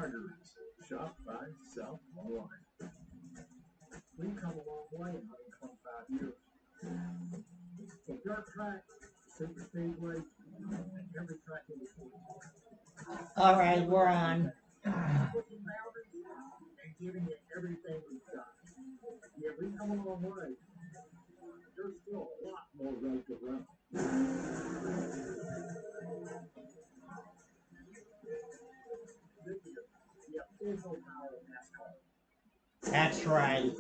Margaritas. Shop, buy, sell online. We've come a long way in 125 years. From dirt track, super speedway, and every track in between. All right, we're on. Pushing boundaries and giving it everything we've got. Yeah, we've come a long way. There's still a lot more road to run. This is the official power of NASCAR. That's right.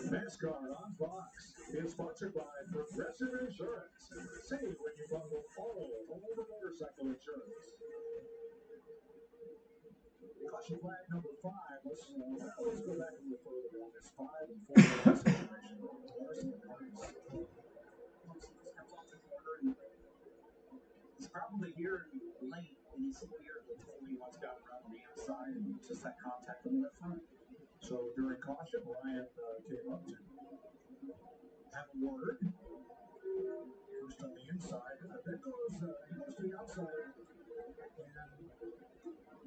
NASCAR on Fox is sponsored by Progressive Insurance. Save when you bundle all home and motorcycle insurance. Caution flag number 5. Let's go back a little further on this 5 and 4 situation. Larson and Harris. Comes off the corner and he's probably here late in his clear. He totally wants to run on the outside and just that contact on the front. So during caution, Ryan came up to have a word. First on the inside, then he goes to the outside and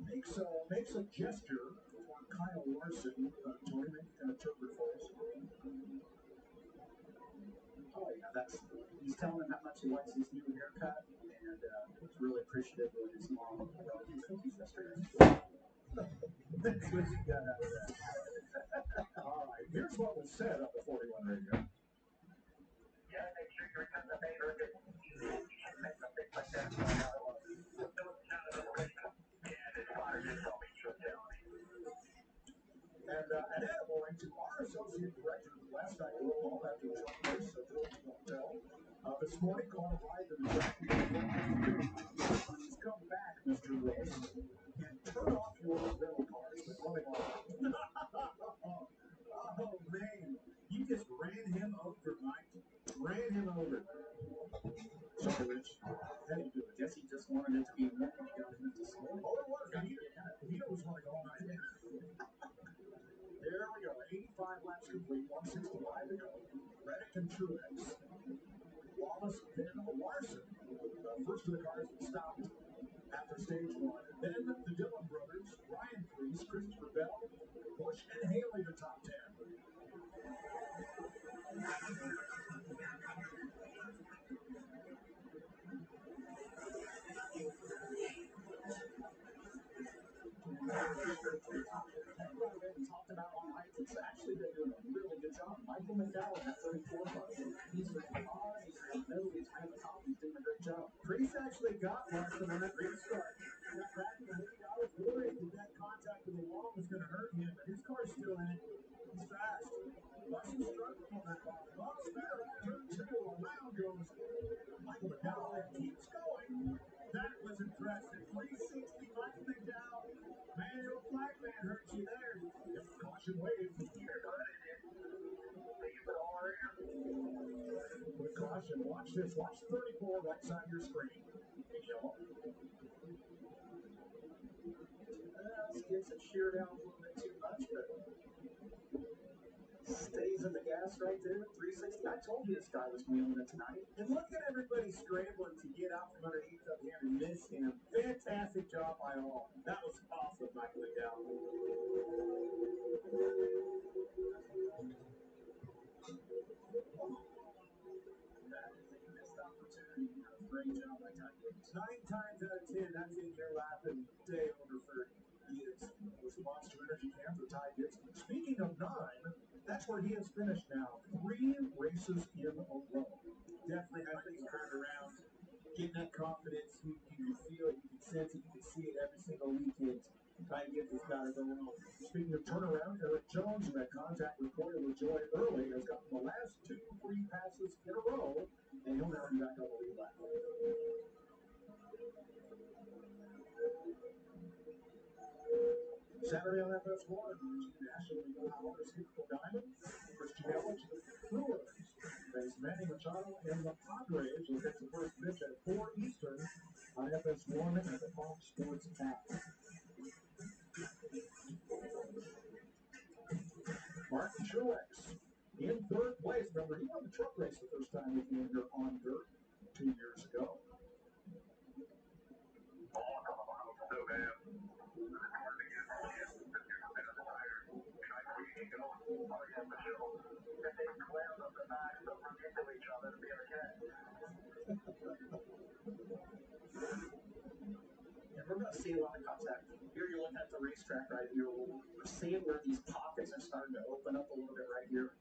makes a gesture for Kyle Larson. Tony, maybe kind of interpret for us. Oh yeah, he's telling him how much he likes his new haircut, and he's really appreciative of his mom brought him cookies yesterday. That's what you got out of that. All right, here's what was said on the 41 radio. Yeah, make sure you return the favor. You can't make mistakes like that. And attaboy to our associate director last night, all after the race, George Montel. This morning, called a ride to the track. Please come back, Mr. Rose, and turn off your rental cars. They're running on. Oh, man. You just ran him over, Mike. Ran him over. Sorry, Rich. How do you do it? Guess he just wanted it to be warm. He got him into slow. Oh, it was. He was want to go all night. There we go. 85 laps complete. 165 to go. Reddick and Truex. Wallace, then Larson. First of the cars that stopped after stage 1. Then the Dillon brothers, Ryan Preece, Christopher Bell, Busch, and Haley to top 10. Talked about all night. It's actually been doing a really good job. Michael McDowell at 34 bucks. He's a hard, he's at the top. He's doing a great job. Priest actually got Larson on that restart. Got back in the lead. I was worried that that contact with the wall was going to hurt him, but his car's still in it. He's fast. Larson's struggling on that ball. Oh, better at turn 2. Around goes Michael McDowell and keeps going. That was impressive. 360, Michael McDowell. Man, your flag man hurt you there. Caution wave. With caution, watch this. Watch 34 right side of your screen. In yellow. This gets it sheared out a little bit too much, but stays in the gas right there. 360. I told you this guy was wheeling it tonight. And look at everybody scrambling to get out from underneath of him and miss him. Fantastic job by all. That was awesome, Michael McDowell. That is a missed opportunity. Great job by Ty Gibbs. 9 times out of 10, that's in your lap and day over for Gibbs. It was Monster Energy Camp for Ty Gibbs. Speaking of 9, that's where he has finished now. 3 races in a row. Definitely has things turned around. Getting that confidence. You can feel it, you can sense it, you can see it every single weekend. Ty Gibbs has got it going on. Speaking of turnaround, Eric Jones, who had contact with Corey LaJoy early, has gotten the last 2 free passes in a row, and he'll never be back on the lead lap. Saturday on FS1, National League Honor Super Diamond, Bristol Brewers face Manny Machado and the Padres will get the first pitch at 4 Eastern on FS1 and the Fox Sports app. Martin Truex in third place. Remember, he won the truck race the first time he came here on dirt 2 years ago. We're going to see a lot of contact. Here you're looking at the racetrack right here. We're seeing where these pockets are starting to open up a little bit right here.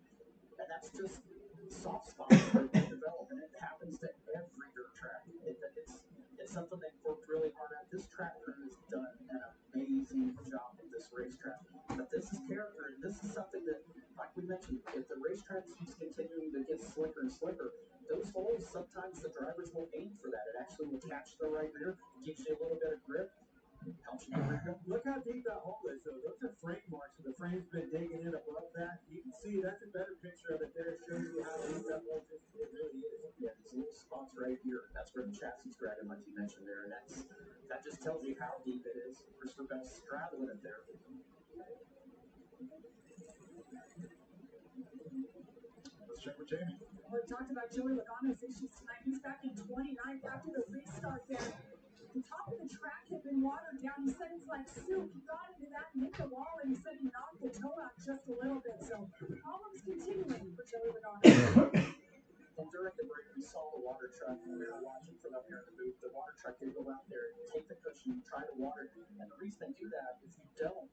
And that's just soft spots that develop, and it happens to every dirt track. It's something they've worked really hard at. This track crew has done an amazing job with this racetrack. But this is character, and this is something that, like we mentioned, if the racetrack keeps continuing to get slicker and slicker, those holes, sometimes the drivers will aim for that. It actually will catch the right rear, gives you a little bit of grip, helps you get Look how deep that hole is, though. Those are frame marks, and the frame's been digging in above that. You can see that's a better picture of it there. It shows you how deep that hole is. It really is. Yeah, these little spots right here, that's where the chassis is dragging, like you mentioned there, and that just tells you how deep it is. Bristol got straddling it there. Let's check with Jamie. We talked about Joey Logano's issues tonight. He's back in 29th after the restart there. The top of the track had been watered down. He said it's like soup. He got into that and hit the wall, and he said he knocked the toe out just a little bit. So problems continuing for Joey Logano. And during the break, we saw the water truck, and we were watching from up here in the booth. The water truck did go out there and take the cushion, try to water it. And the reason they do that is you don't,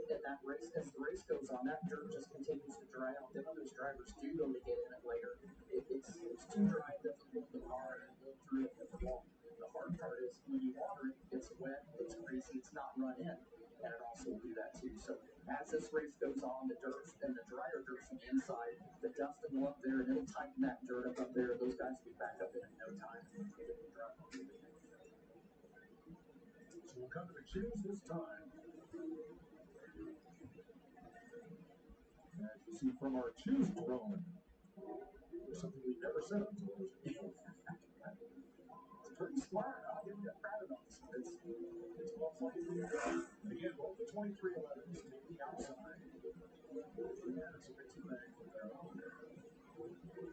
in that race, as the race goes on, that dirt just continues to dry out. Then when those drivers do go to get in it later, it's too dry, it doesn't move the car, and go through it at the wall. The hard part is when you water it, it's wet, it's greasy, it's not run in. And it also will do that too. So as this race goes on, the dirt and the drier dirt from the inside, the dust will go up there and it'll tighten that dirt up there. Those guys will be back up in no time. So we'll come to the choose this time. As you see from our choose drone, there's something we've never said on television. It's pretty smart. I'll give you a credit on this one. It's well played. Again, both the 2311s take the outside. Yeah, it's a bit too bad for their own.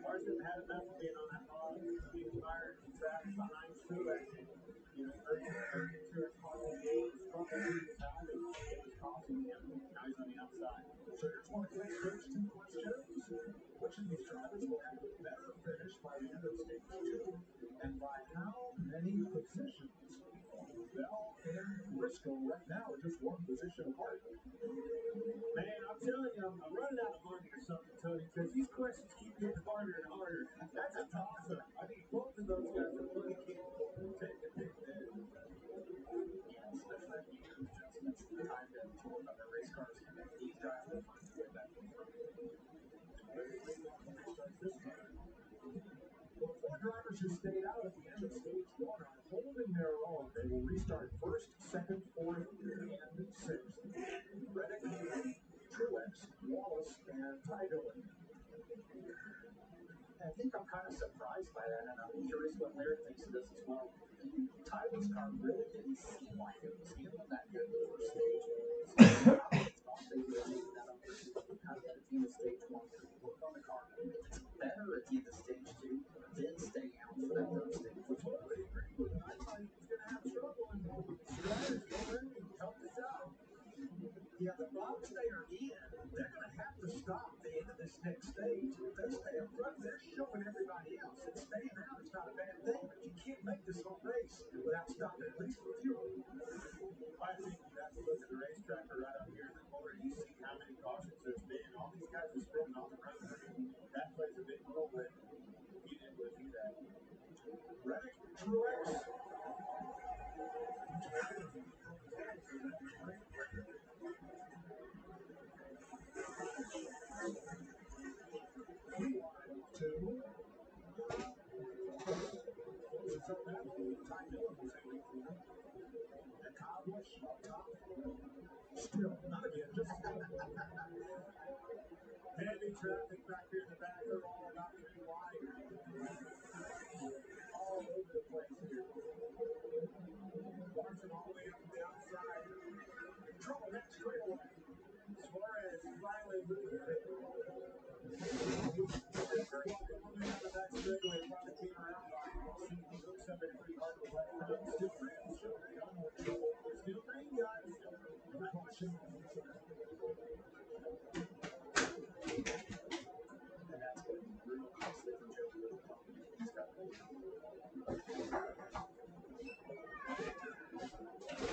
Cars have had enough of being on that ball, being fired and trapped behind Truex. You know, Truex caught the game, struggled with the time, and it was costing him. Now he's on the outside. So here's one of Clint's first 2 questions. Which of these drivers will have a better finish by the end of stage 2? And by how many positions? Bell and Briscoe right now are just 1 position apart. Man, I'm telling you, I'm running out of money or something, Tony, because these questions keep getting harder and harder. That's a toss-up. I mean, both of those guys are really capable of taking a big hit. Yeah, especially after you do adjustments and time to work on their race cars. These guys will find their way back in front. This time. Well, 4 drivers who stayed out at the end of stage 1 are holding their own. They will restart first, second, fourth, and sixth. Reddick, Truex, Wallace, and Ty Dillon. I think I'm kind of surprised by that, and I'm curious what Larry thinks of this as well. Tyler's car really didn't seem like it was feeling that good the first stage. So I thought they would have taken that up kind of at the end of stage 1, work on the car. If it's better at the end of stage 2, then stay out for that third stage. I totally agree with you. I thought he was going to have trouble, and drivers go in and help us out. Yeah, the box they are in, they're going to have to stop at the end of this next stage. If they stay up front, they're showing everybody else that staying out is not a bad thing, but you can't make this whole race without stopping at least for fuel. I think you have to look at the racetrack right up here in the corner. You see how many cautions there's been. All these guys are spinning on the run. That plays a big role in being able to do that. Reddick, Truex. Ty Dillon was aiming for him. still ran, so they got no trouble. Still green, guys. No caution. And that's what real costly for Joe with the company. He's got to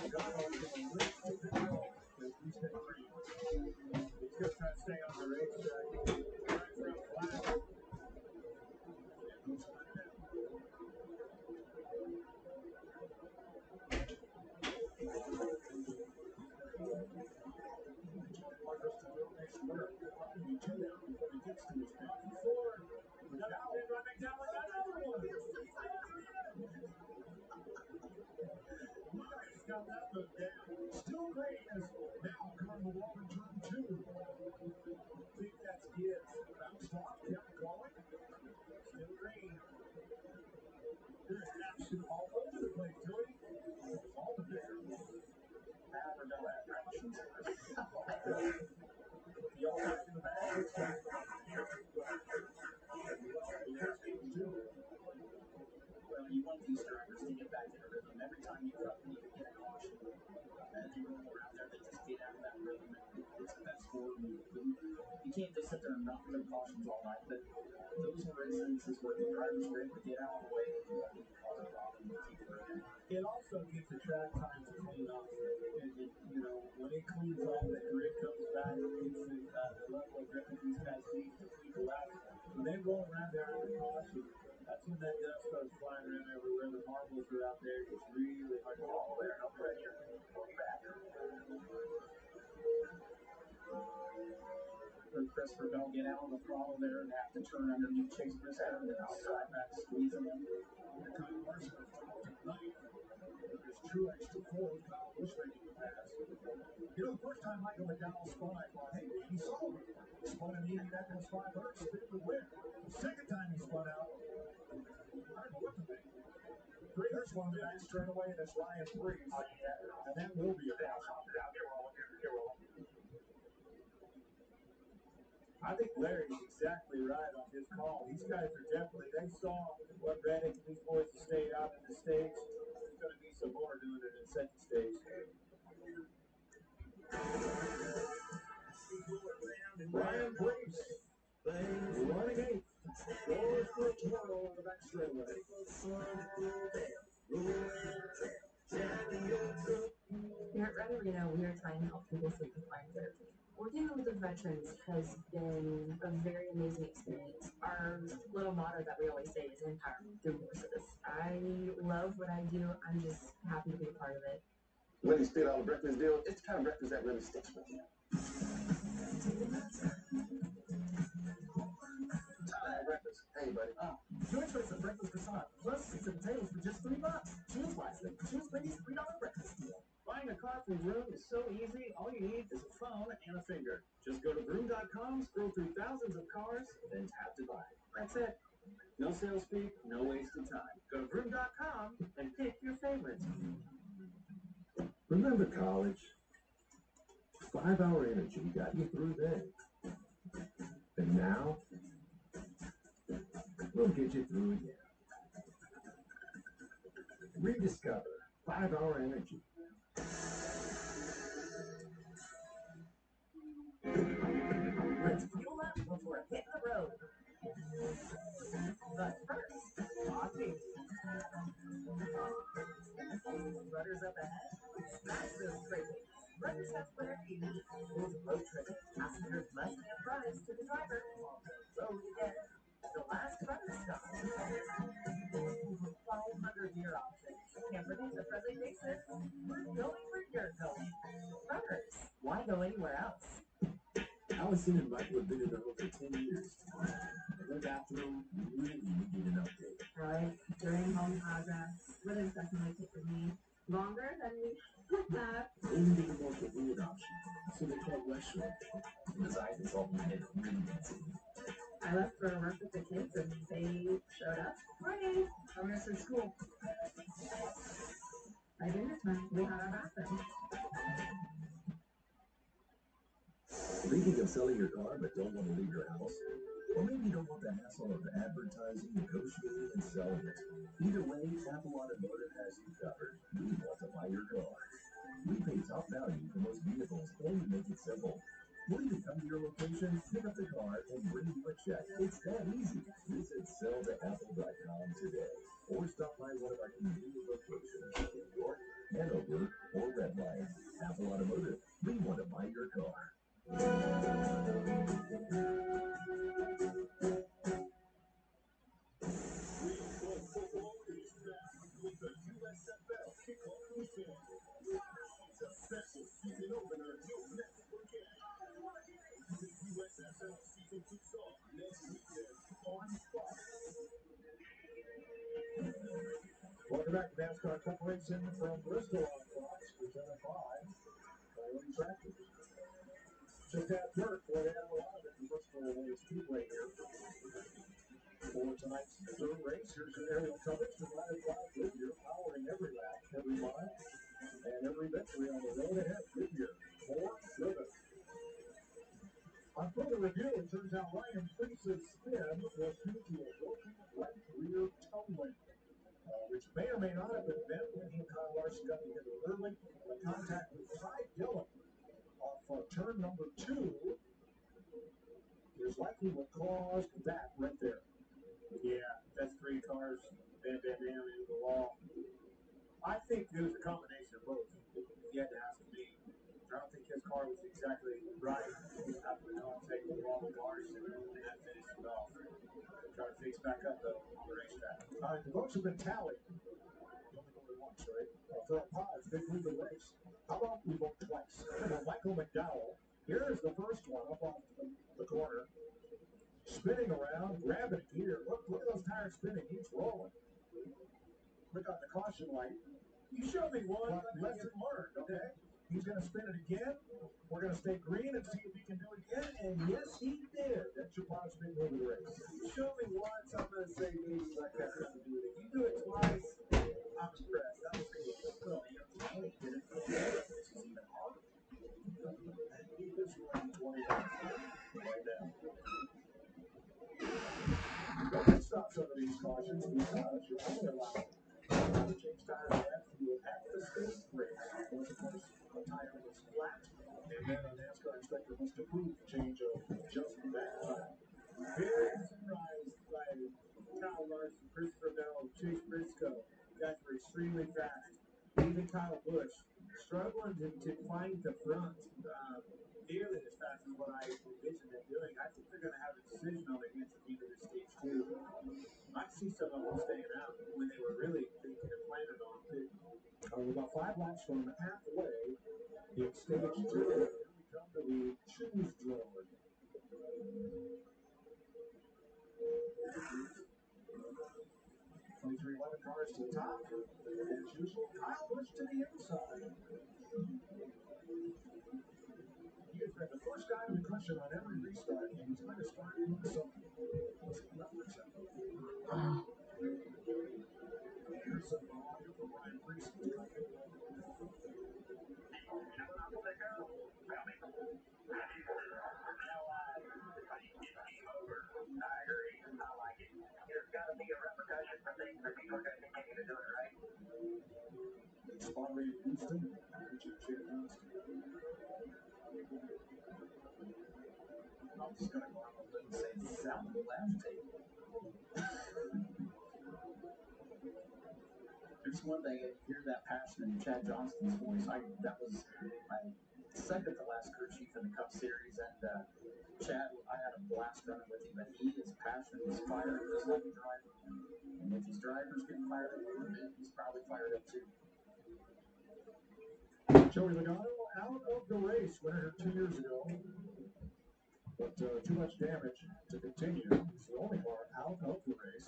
Got on to the list of the hill. He's going to green. He's going to try to stay on the racetrack. Trying for a flat. And who's coming down? Still great as now coming the wall in turn two. I think that's Gibbs. Bounced off, kept going. Still green. There's action all over the place, Joey. All of there. we're done with rations. Y'all back in the bag. Well, you want these drivers to get back in a rhythm. Every time you cut, you get a caution. As you roll around there, they just get out of that rhythm. It's the best sport. You can't just sit there and knock their cautions all night. But those are instances where the drivers are able to get out of the way and cause a problem. It also gives the track time to clean up. And it, you know, when it cleans off, the grid comes back, it gets the level of grip that these guys need to clean the lap. When they roll around there under caution, that's when that dust starts flying around everywhere. The marbles are out there. It's really hard to follow there. No pressure. Going back. Christopher Bell get out on the throttle there and have to turn underneath Chase Bristol and then outside back squeeze him in. Here comes Marshall to ninth. There's Truex to fourth. Kyle Busch making the pass. You know, the first time Michael McDowell spun, I thought, hey, he saw him. Spun in the Indianapolis 500, spin the win. Second time he spun out, I don't know what to think. There's one back straight away, and it's Ryan Breeze. And that will be a caution. I think Larry's exactly right on his call. These guys are definitely, they saw what Reddick and these boys stayed out in the stage. There's going to be some more doing it in second stage. Ryan Breeze, running eighth. Goes for a twirl on the back straightaway. Here at Red Arena, we are trying to help people sleep with line therapy. Working with the veterans has been a very amazing experience. Our little motto that we always say is empowerment through horses. I love what I do. I'm just happy to be a part of it. When you spit out a breakfast deal, it's the kind of breakfast that really sticks with you. Breakfast. Hey, buddy. Your choice of breakfast croissant plus 6 potatoes for just $3. Choose wisely. Choose Wendy's $3 breakfast deal. Buying a car from Vroom is so easy. All you need is a phone and a finger. Just go to Vroom.com, scroll through thousands of cars, then tap to buy. That's it. No sales speak, no wasted time. Go to Vroom.com and pick your favorites. Remember college? 5-hour energy got you through then. And now, we'll get you through again. Rediscover 5-hour energy. Let's fuel up before hitting the road. But first, coffee. Rudders up ahead. Smash those trade. Rudders have whatever you need. Rules of road tripping. Passengers must be apprised to the driver on the road again. The last rudder stop. Over 500 gear options. Can't produce a friendly basis. We're going where you're going. Rudders. Why go anywhere else? Allison and Michael have been in the home for 10 years. And their bathroom really needed an update. Right, during home progress. What does definitely take for me? Longer than we have. They needed a more convenient option, so they called West Shore. The design consultant made it really easy. I left for work with the kids and they showed up. Morning. I'm gonna start school. By dinner time, we had our bathroom. Thinking of selling your car but don't want to leave your house? Or maybe you don't want the hassle of advertising, negotiating, and selling it. Either way, Apple Automotive has you covered. We want to buy your car. We pay top value for most vehicles, and we make it simple. We'll even come to your location, pick up the car, and bring you a check. It's that easy. Visit selltoapple.com today, or stop by one of our convenient locations in York, Hanover, or Redline. Apple Automotive. We want to buy your car. Football is back with the USFL kickoff weekend. It's a special season opener you'll never forget. The USFL Season 2 song next weekend on Fox. Welcome back to NASCAR Cup Racing from Bristol on Fox for Channel 5. Coyote Tractors. Just had dirt, boy, they have a lot of it in Bristol Speedway here. For tonight's third race, here's your aerial coverage provided by Goodyear, powering every lap, every mile, and every victory on the road ahead. Goodyear, more driven. On further review, it turns out Ryan Preece's spin was due to a broken right rear toe link, which may or may not have been bent when he and Kyle Larson got together early. The contact with Ty Dillon off turn number 2 is likely what caused that right there. Yeah, that's 3 cars, bam, bam, bam, into the wall. I think it was a combination of both. You had to ask me. I don't think his car was exactly right after the contact with the wall with Larson, and that finished it off. Try to fix back up, though, on the racetrack. All right, the votes have been tallied. You only voted once, right? For a pause, big lead the race. How about we vote twice? Michael McDowell, here's the first one up on the corner. Spinning around, grabbing gear. Look at those tires spinning. He's rolling. Look on the caution light. You showed me one. Lesson learned, okay? He's going to spin it again. We're going to stay green and see if he can do it again. And yes, he did. That's your positive move of the race. You show me once, I'm going to say maybe like that to do it. If you do it twice, I'm impressed. That was cool. Well, you know, Danny did it. This is even harder. He was running 20 right now. Don't stop some of these cautions because you're only allowed to change tires after you at the state race. Once, of course, the tire was flat, and then a NASCAR inspector must approve the change of just that tire. Very surprised by Kyle Larson, Christopher Bell, Chase Briscoe. Guys were extremely fast. Even Kyle Busch struggling to find the front nearly as fast as what I envisioned them doing. I think they're going to have a decision on it against the end of the stage 2. Might see some of them staying out when they were really thinking and planning on it. We're about 5 laps from halfway in stage 2. Here we come to the choose zone. 2311 cars to the top. As usual, Kyle Busch to the inside. He has been the first guy to cushion on every restart, and he's going to start in some numbers. Here's some audio from Ryan Preece. Spot rate Houston, Richard Chad I'm just going to go out and say sound left table. It's one thing to hear that passion in Chad Johnston's voice. That was my second to last crew chief in the Cup Series, and Chad, I had a blast running with him, but he is passionate, he's fired just like a driver. And if his driver's getting fired up a little bit, he's probably fired up too. Joey Logano out of the race, winner 2 years ago. But too much damage to continue. He's the only car out of the race.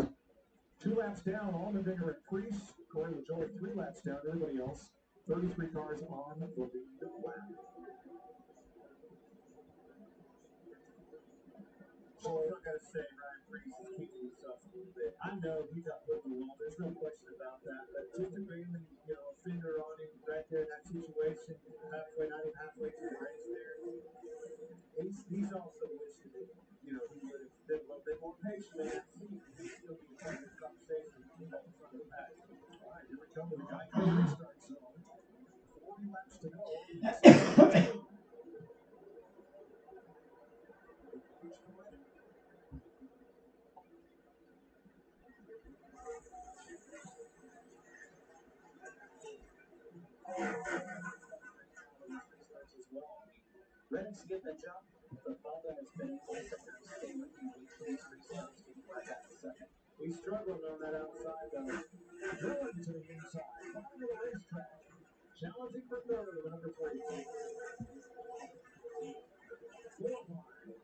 2 laps down, Allmendinger and Preece. Corey LaJoie 3 laps down. Everybody else, 33 cars on the lead lap. So I'm not going to say Ryan Preece is kicking himself a little bit. I know he got put in the wall. There's no question about that. But just to bring a finger on him right there in that situation, not even halfway through the race there, he's also wishing that, he would have been a little Reddick's getting the jump, but Bubba has been able to stay with him each of these restarts to get back to second. He's struggling on that outside, though. Drilling to the inside. Bottom of the racetrack. Challenging for third with number 3. Four wide.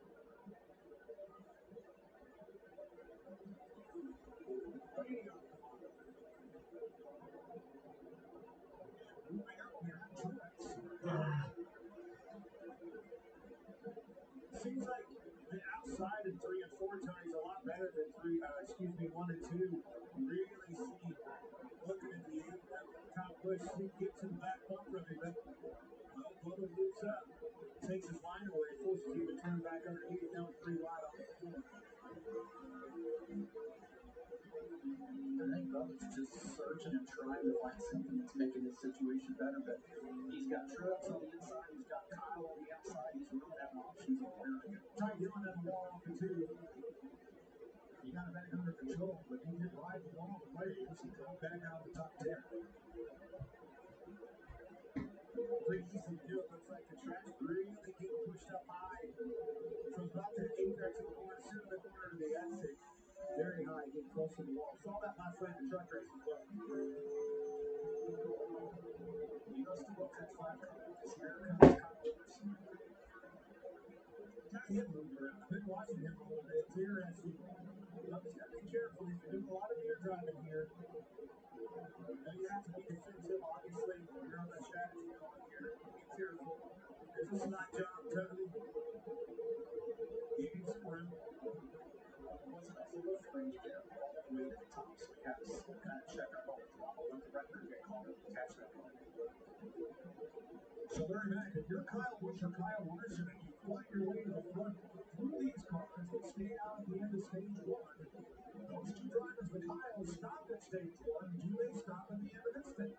Moving up behind Truex. Seems like the outside in 3 and 4, Tony's a lot better than 1 and 2. Really see, looking at the end, Kyle Busch gets in the back bumper of him, but Bubba moves up, takes his line away, forces him to turn back underneath, down 3 wide off the floor. I think Bubba's just searching and trying to find something that's making this situation better, but he's got Truex on the inside, he's got Kyle on the outside, he's running out of options over there. Ty Dillon had the wall off the 2. He got it back under control, but he did ride the long waves and drove back out of the top 10. Pretty easy to do. It looks like the track's really getting pushed up high. From about the apex of the corner, soon the corner to the exit. Very high, getting close to the wall. Saw that last night in the truck race as well. You must have looked at 5 because here comes Kyle Busch. Got him moving around. I've been watching him a little bit. It's interesting. You got to be careful. He's been doing a lot of gear driving here. You have to be defensive, obviously. You're on the strategy going here. Be careful. There's a snot job, Tony. You need some room. Wasn't a full frame to get all the way to the top, so we had to kind of check our whole throttle when the record get called and catch that one. So Larry Mack, if you're Kyle Busch or Kyle Larson and you fight your way to the front through these cars that stay out at the end of stage 1, those 2 drivers, the Kyles, stop at stage 1. Do they stop at the end of this stage?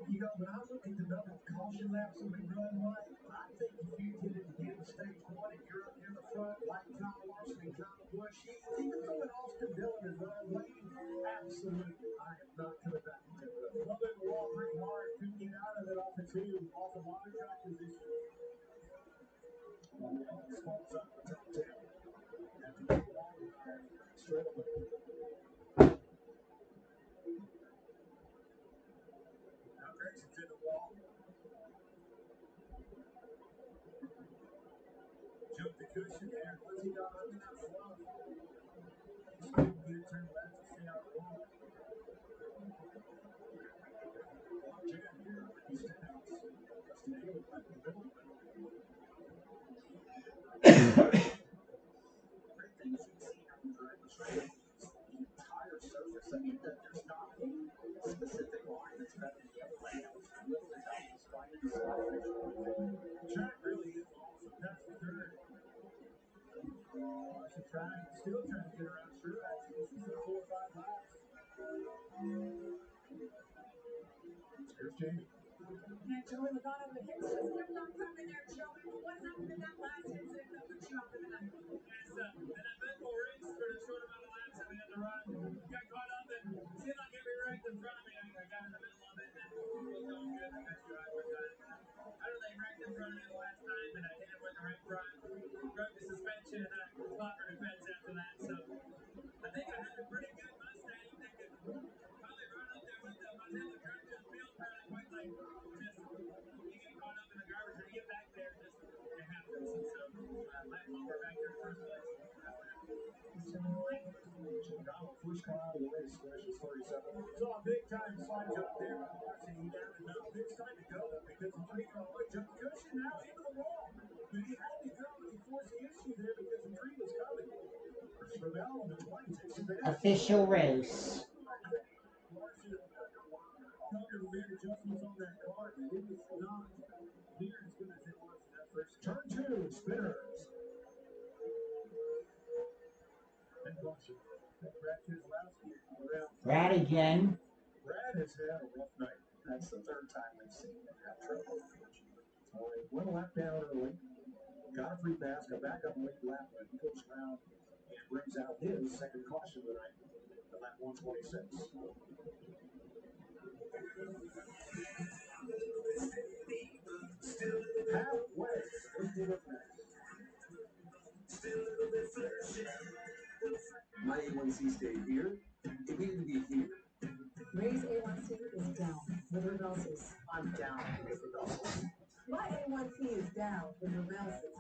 You know, when I look at the number of caution laps that we run, Mike, I think if you get it at the end of stage 1 and you're up near the front, like Kyle Larson and Kyle Busch, even though when Austin Dillon is running late, absolutely, I am not coming back to it. Bubba in the wall pretty hard, couldn't get out of it off the 2, off the water track position. Falls up the top 10. After the wall ride, straight away. Now Grayson's in the wall. Jumped the cushion there. Once he got under that fluff, he's going to turn left to stay out of the wall. Long jam here with these standouts. Justin Haley right in the middle of it. Great thing is you can see how the drivers right the entire surface. I mean, there's not a specific line that's better than the other lane. That was little to help us finding the spot. The track really is awesome. That's the third. She's still trying to get around Truex. This is the 4 or 5 laps. Here's Jamie. And Joey Logano, the hits just kept on coming there, Joey. But what happened in that last incident that put you off of the night? Yes, an eventful race for a short amount of laps at the end of the run. Got caught up and seemed like every wrecked in front of me. I got in the middle of it and it was going good. I got you out one time. I don't think wrecked in front of me the last time, and I hit it with the right front. Broke the suspension and I fought for defense after that. So I think I had a pretty good Mustang that could probably run up there with them. I was able to turn to the field fairly quickly. Just you get caught up in the garbage when you get back there, just it happens. And so last one we're back here in first place. Donald first car out of the race, finishes 37. So a big time slide job there by Larson. He down to know it's time to go because the 3-car jumped the cushion now into the wall. But he had to go and he forced the issue there because the tree was coming. Ravel on the 20 takes advantage. Official race. Larson come to made adjustments on that car, but it was not near as good as it was in that first turn 2 spinners. And caution. Brad Keselowski around. Brad again. Brad has had a rough night. That's the third time we've seen him have trouble, unfortunately. He went a lap down early, got a free pass, got back up a late lap, but he goes around and brings out his second caution tonight at lap 126. Halfway, My A1C stayed here. It needed to be here. Ray's A1C is down with Rebelsis. I'm down with the Brussels. My A1C is down with Rebelsis.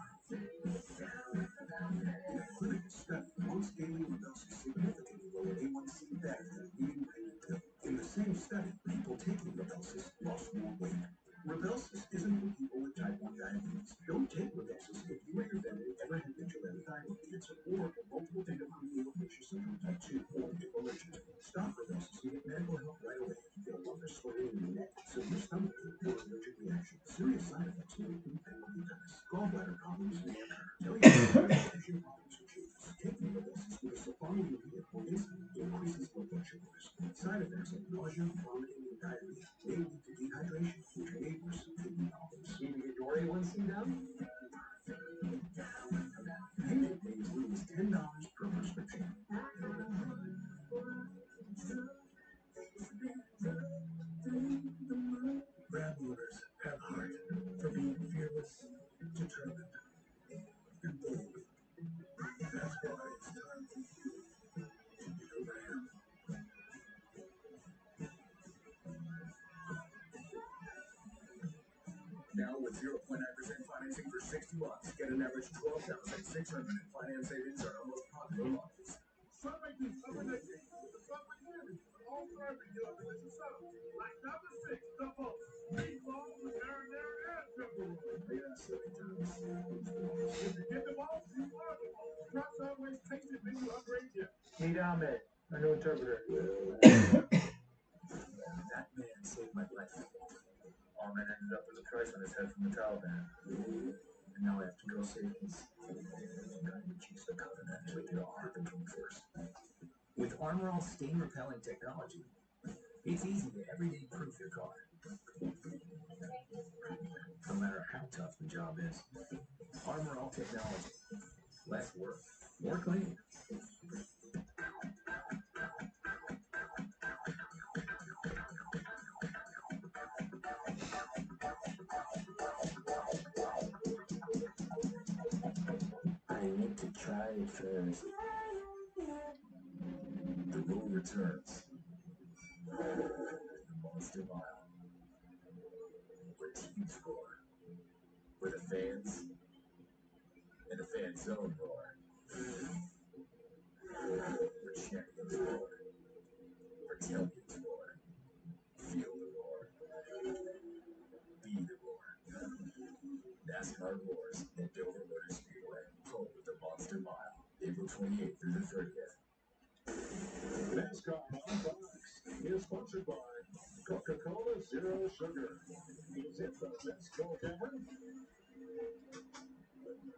Clinical study once daily Rebelsis significantly lowered A1C better than eating regular pill. In the same study, people taking Rebelsis lost more weight. Rebelsis isn't for people with type 1 diabetes. Don't take Rebelsis if you or your family ever had intravenous thyroid cancer or a multiple endocrine neoplasia syndrome type 2 or if allergic. Stop Rebelsis and get medical help right away if you feel lumbar swelling in your neck, severe stomach pain, or allergic reaction. Serious side effects may include pancreatitis, gallbladder problems may occur. Tell your digestion problems or changes. Taking Rebelsis with a sulfonylurea or insulin increases blood pressure risk. Side effects like nausea, vomiting, and diarrhea may lead to dehydration, which may worsen kidney problems. Need to get your A1C down? Payment may as little as $10 per prescription. Brad Waters have heart for being fearless, determined, and bold. That's why it's time for you to be a ram. Now with 0.9% financing for 60 months, get an average $12,600 in finance savings on our most popular models. Celebrate these holiday days with the Subway series. All serving your delicious subs. Like number 6, the Post. Meatballs with marinara and pepperoni. Yes, sometimes. If you get the most, you are the most. Try Subway's tasty menu upgrade yet. Need Ahmed, our new interpreter. That man saved my life. Ahmed ended up with a price on his head from the Taliban. And now I have to go save his guided chiefs of covenant to get all happen 21st. With Armor All stain repelling technology, it's easy to everyday proof your car. No matter how tough the job is. Armor All technology. Less work, more clean. I need to try it first. The road returns. The Monster Mile. Where teams roar. Where the fans and the fan zone roar. Where champions roar. Where tailgates roar. Feel the roar. Be the roar. NASCAR roars at Dover Motor Speedway. Home with the Monster Mile. April 28th through the 30th. NASCAR on Fox is sponsored by Coca-Cola Zero Sugar. Is it the best Coke ever?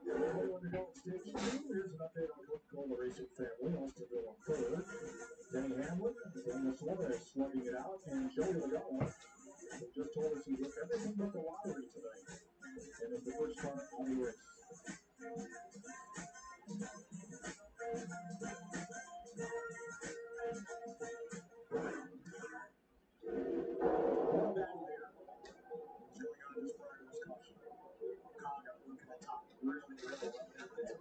Hey, on the Gold Stage 2, here's an update on Coca-Cola Racing Family. Austin Dillon third. Denny Hamlin, Daniel Suarez slugging it out, and Joey Logano just told us he hit everything but the lottery tonight. And it's the first car on the race. One back there. Joey got his prior was caution. Kaga looking at top, really up there.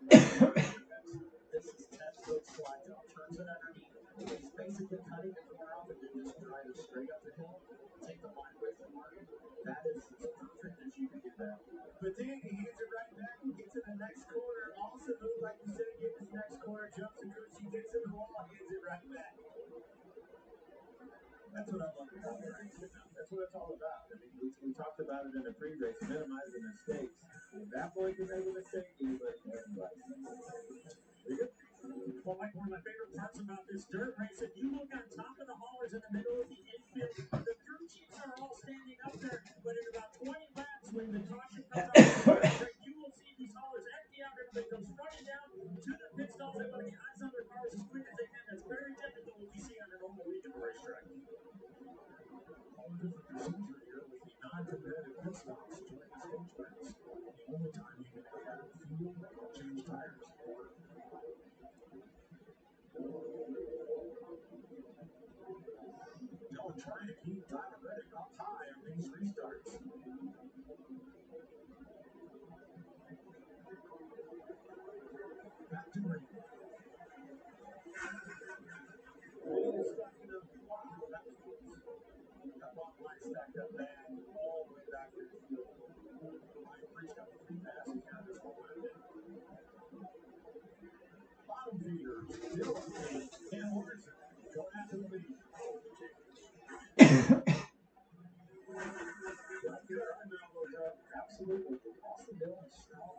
This is textbook slide job. Turns it underneath. He's basically cutting it from around and then just driving straight up the hill. Take the line away from Martin. That is as perfect as you can do that. But then he hits it right back and gets to the next corner. Also moves like you said, gets his next corner, jumps the cruise, he gets to the wall, hits it right back. That's what I love about the race. That's what it's all about. I mean, we talked about it in the pre-race, minimize the mistakes. If that boy can make a mistake, anybody can. Well, Mike, one of my favorite parts about this dirt race, if you look on top of the haulers in the middle of the infield, the crew chiefs are all standing up there, but in about 20 laps, when the caution comes out, you will see these haulers empty out, everybody comes running down to the pit stalls. They want to get eyes on their cars as quick as they can. That's very typical what we see on a normal regional racetrack. All different procedure here with the non-competitive pit stops during the stage race. The only time you can add fuel or change tires. Dylan trying to keep Tyler Reddick up high on these restarts. still Cam Morrison going after the lead. Absolutely. Austin Dillon is strong.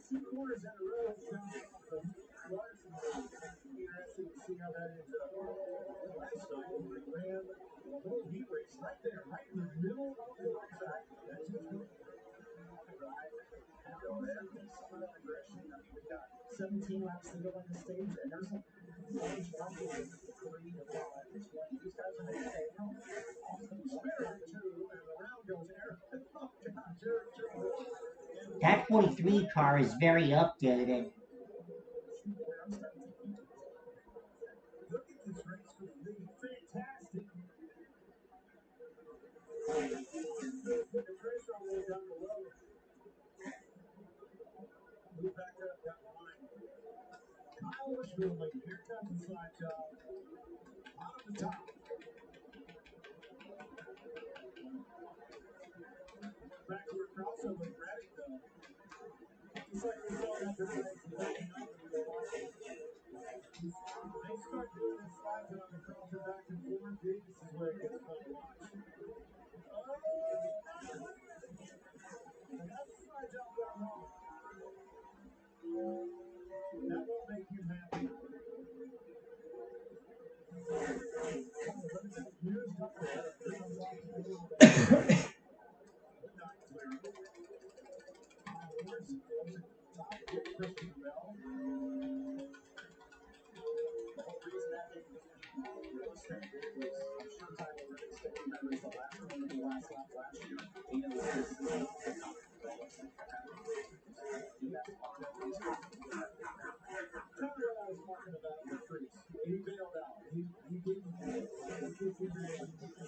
2 quarters in a row from Larson. Interesting to see how that ends up. Last night, we ran a whole heat race right there, right in the middle of the track. That's what's going on. Some of that aggression. I mean, we've got 17 laps to go on the stage, and there's a large number of 3 to 5 to 20. These guys are going to stay home. Austin Spirit 2, and around goes Aaron. Oh, God, Jared. That 43 car is very updated. Look at this race for the lead. Fantastic. Put the pressure on way down below. Move back up that line. Kyle was rolling. Here comes the slide job. Out of the top. Back to a crossover. Reddick, though. Just like we saw that tonight. They start doing this slide job and crosser back and forth. This is where it gets fun to watch. That's the slide job gone wrong. That won't make him happy. Here's Tucker. Christian Bell. The whole reason that they real estate was, I'm sure Tyler Reddick still remembers the last one in the last lap last year. He knows this is not realistic to happen. That's part of it. Tyler, I was talking about the freeze. He bailed out. He didn't figure it out. He didn't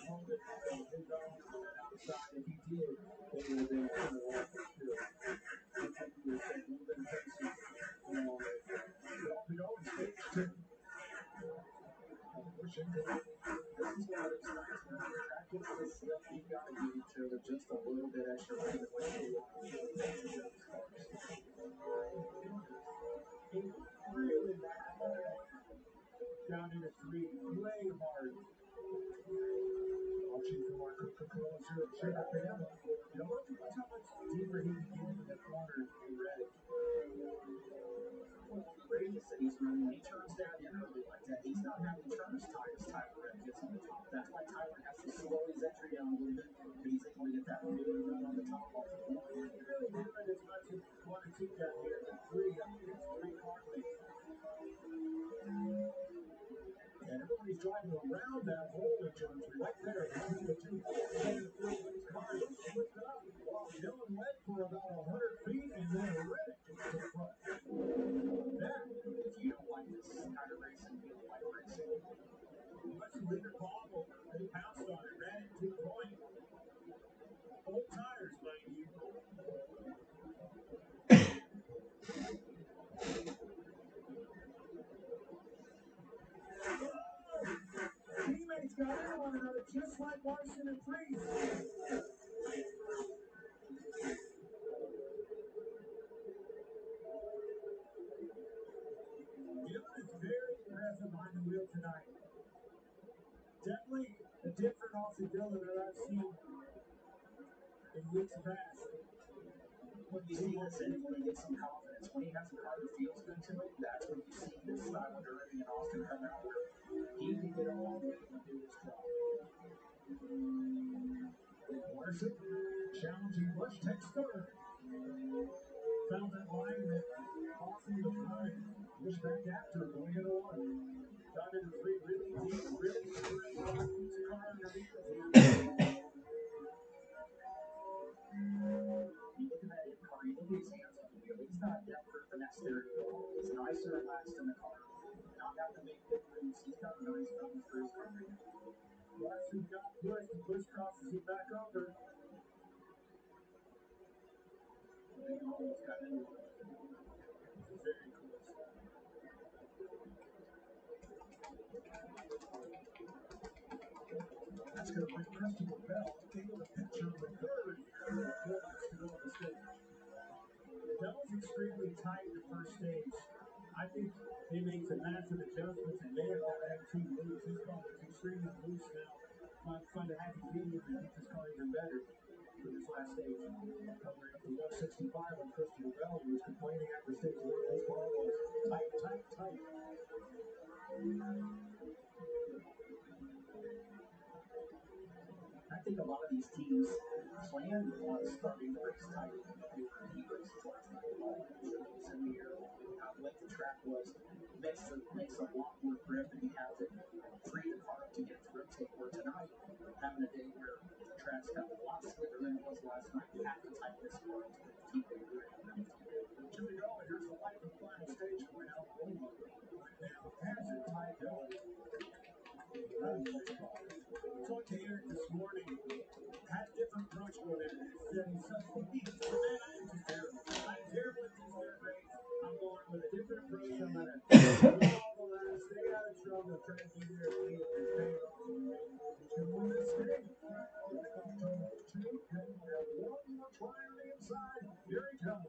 hold it his own outside. If he did, they would have been on the wall for sure. I think he was a little bit impatient along with it. Well, we always take to push into it. This is one of those nights where the track gets this stuff, you've got to give each other just a little bit extra than what you want to do. It really down into 3, way hard. Watching from our Coca-Cola syrup shaker pan. Look how much deeper he can get into the corner in Reddick. Well, the radius that he's running, when he turns down in early like that, he's not having to turn as tight as Tyler Reddick gets on the top. That's why Tyler has to slow his entry down a little bit, but he's able to get that really run on the top off the corner. He really did it as much as one and two down here. 3 car lengths. And everybody's driving around that hole in turn 3 right there. And the 2 cars split up. While Dylan went for about 100 feet and then Reddick to the front. That, If you don't like this kind of racing, you don't like racing. let's leave it bobble. They pounced on it. Reddick 2 point. Old tires, mind you. Teammates got into one another just like Larson and Freeze. Dylan is very aggressive behind the wheel tonight. Definitely a different Austin Dylan that I've seen in weeks past. When you see this and when he gets some confidence, when he has a car that feels good to him, that's when you see this style of driving in Austin come out where he can get on and do his job. Larson, challenging Bush, takes third. Found that line that Austin was running. Bush back after going into 1. Got into 3 really deep, really straight. Puts the car underneath it. You look at that in car, you look at his hands on the wheel. He's not desperate for that steering wheel. He's nice and relaxed in the car. Not having to make big moves. He's got a nice button for his car. Larson got pushed. The push crosses it back over. They almost got into it. Very close. That's going to bring Christopher Bell into the picture with third. Fullbacks to go on the stage. Bell's extremely tight in the first stage. I think He makes a massive adjustment. He may have got to have two moves. He's probably extremely loose now. Find a happy medium and make his car even better for this last stage. Covering up to 165 on Christopher Bell, who was complaining after stage one. His car was tight, tight, tight. I think a lot of these teams planned on starting the race tight. They were in heat races last night. In the air, how wet the track was makes a lot more grip, and he has it free the car up to get to rotate. Where tonight, having a day where the track's got a lot slicker than it was last night, you have to tighten this car up to keep it grip. Here we go. Here's the lightning final stage going out Roma right now. Has it tied going. Talked to Eric this morning. Had a different approach going in. Said he's such a weak man. I'm terrible. I'm terrible at this third race. I'm going with a different approach. I'm going to go all the last, stay out of trouble, try to do their thing and pay it off. He's going to win this stage. Let's go to two. And we have one more try on the inside. Here he comes.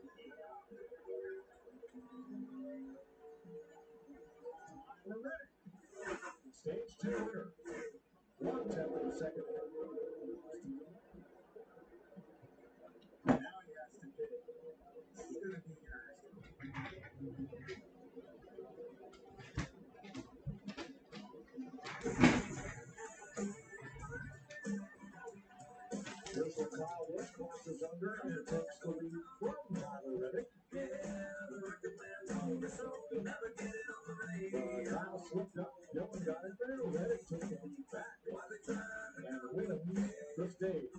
We're ready. Stage two winner. 1/10 of a second. Now he has to get it. It's going to be interesting. Here's what Kyle Busch crosses under and takes the lead from Tyler Reddick. Kyle slipped up. No one got it there. Reddick took the lead back and wins the stage.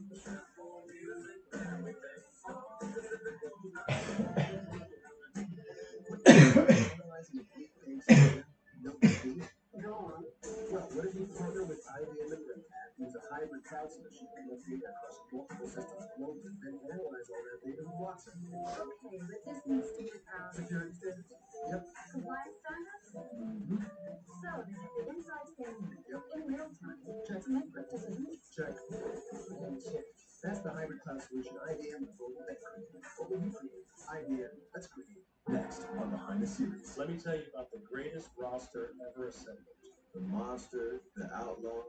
Well, what if you partner with IBM and Red Hat, use a hybrid cloud solution, and will data across multiple systems globally, then analyze all that data with Watson? Okay, but this needs to be Security standards? Yep. compliance standards. So they have the inside scanning in real time to make quick decisions. Check. And check. That's the hybrid cloud solution IBM and Global Net created. What will you create? IBM. Let's create. Next on Behind the Series. Let me tell you about the greatest roster ever assembled. The monster, the outlaw.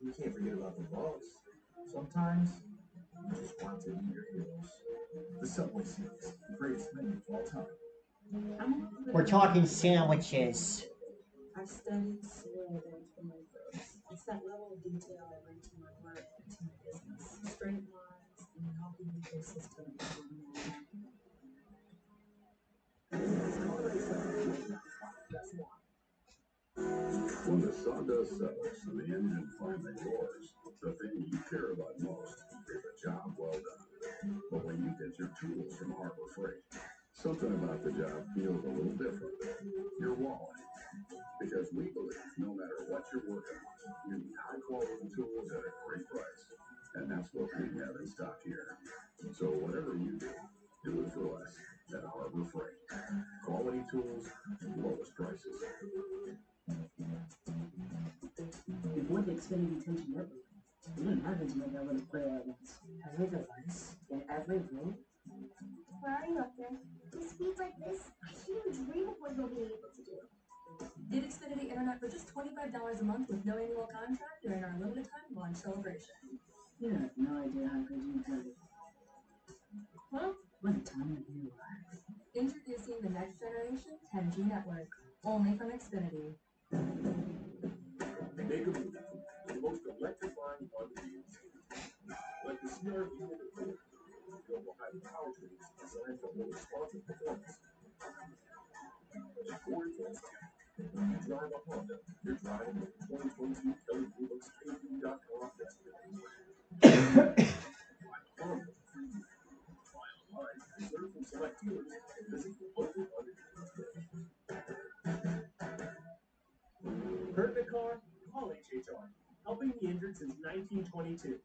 You can't forget about the boss. Sometimes you just want to eat your heroes. The Subway Series. The greatest menu of all time. We're talking sandwiches. I've studied soil for my growth. It's that level of detail I bring to my work and to my business. Straight lines and a healthy ecosystem. That's why. When the sawdust settles and the engine finally roars, the thing you care about most is a job well done. But when you get your tools from Harbor Freight, something about the job feels a little different. Your wallet. Because we believe no matter what you're working on, you need high quality tools at a great price. And that's what we have in stock here. So whatever you do it for us at Harbor Freight. Quality tools, lowest prices. Before the Xfinity Tension Network, we didn't have internet that would play at once. Every device, in every room. Where are you up there? With speeds like this, I can't even dream of what you'll be able to do. Get Xfinity Internet for just $25 a month with no annual contract during our limited time launch celebration. You have no idea how good you have it. Well, What a time of your life. introducing the next generation 10G network, only from Xfinity. Make a move. The most electrifying one in the industry. Like the CR-V Intercooler. Built behind powertrains designed for more responsive performance. Or advanced tech. When you drive a Honda, you're driving with 2022 Kelly Blue Book's KQ.com Honda. Try online, reserve from select dealers, and visit your local Honda dealer. Hurt in a car? Call HHR. Helping the injured since 1922.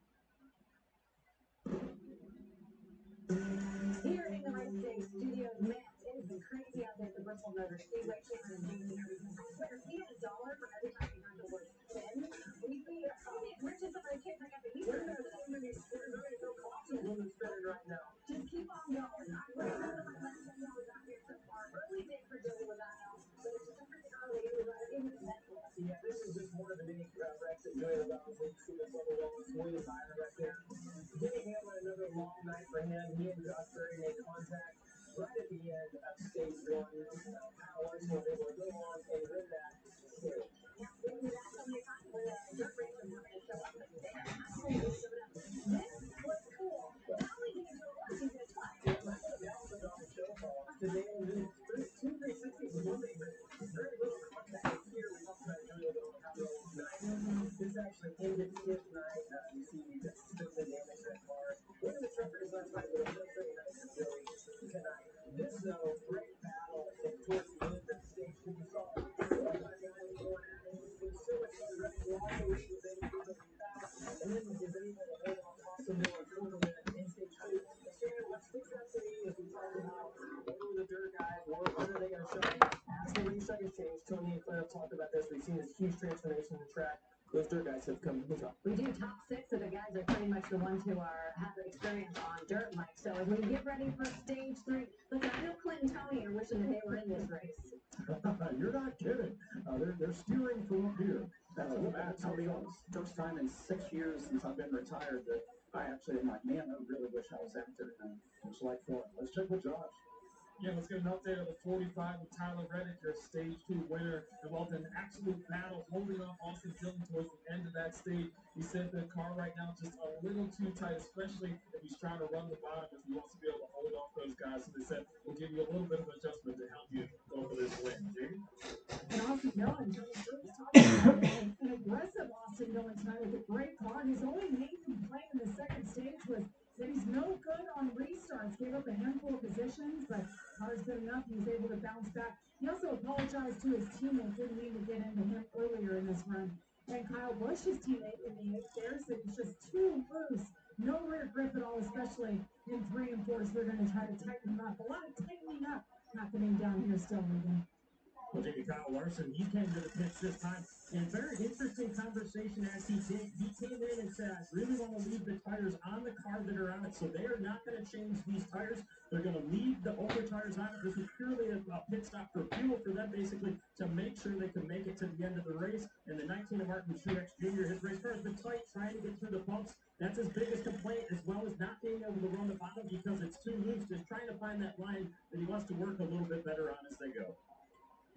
Here in the United States Studios, man, it has been crazy out there at the Bristol Motor Speedway Championship. I swear, if we had $1 for every time we heard the word spin, we'd be as rich as somebody kids I got to use. We're so coffee. Woman's spinning right now. Just keep on going. I'm grateful to my $11 out here so far. Early day for Joey Logano, but it's just a freaking hand. He and Josh Berry made contact right at the end of stage one. Kyle Larson was able to go on and win that stage. Yeah, we do that so many times when dirt racers were going to show up, but they absolutely showed up. This was cool. Not only did he do a lot, he did twice. Yeah, let's go down to the show call. Today, two 360s was one thing, but very little contact here. We talked about doing a little night. This actually ended fifth night. You see consistent damage to that car. One of the truckers last night was very nice to Joey tonight. This, though, great battle towards the end of stage two. You saw a lot of guys going at it. It was so much fun running. Lots of lead was able to get them fast. And then was able to hold off Austin Miller for the win in stage two. And Shannon, what sticks out to me is we talked about the dirt guys, when are they going to shine? As the race has changed, Tony and Claire have talked about this. We've seen this huge transformation in the track. Those dirt guys have come to the top. We do top six of the guys are pretty much the ones who have experience on dirt, Mike. So as we get ready for stage three, look, I know Clint and Tony are wishing that they were in this race. You're not kidding. They're steering from up here. That's Tony, first time in 6 years since I've been retired that I actually am like, man, I really wish I was out there tonight. Looks like fun. Let's check with Josh. Yeah, let's get an update of the 45 with Tyler Reddick, your stage 2 winner. Involved in an absolute battle, holding off Austin Dillon towards the end of that stage. He said the car right now is just a little too tight, especially if he's trying to run the bottom, if he wants to be able to hold off those guys. So they said, we'll give you a little bit of adjustment to help you go for this win. Jamie? And Austin Dillon, Tony Stewart was talking about an aggressive Austin Dillon tonight with a great car. His only main complaint in the second stage was that he's no good on restarts. Gave up a handful of positions, but car's good enough. He was able to bounce back. He also apologized to his teammate. Didn't mean to get into him earlier in this run. And Kyle Busch, his teammate in the 8th there, said it's just too loose. No rear grip at all, especially in 3 and 4. So they're going to try to tighten him up. A lot of tightening up happening down here still, Ruben. Well, take Kyle Larson. He came to the pits this time. And very interesting conversation as he did. He came in and said, I really want to leave the tires on the car that are on it. So they are not going to change these tires. They're going to leave the older tires on it. This is purely a pit stop for fuel for them, basically, to make sure they can make it to the end of the race. And the 19 of Martin Truex Jr., his race car has been tight, trying to get through the bumps. That's his biggest complaint, as well as not being able to run the bottom because it's too loose. Just trying to find that line that he wants to work a little bit better on as they go.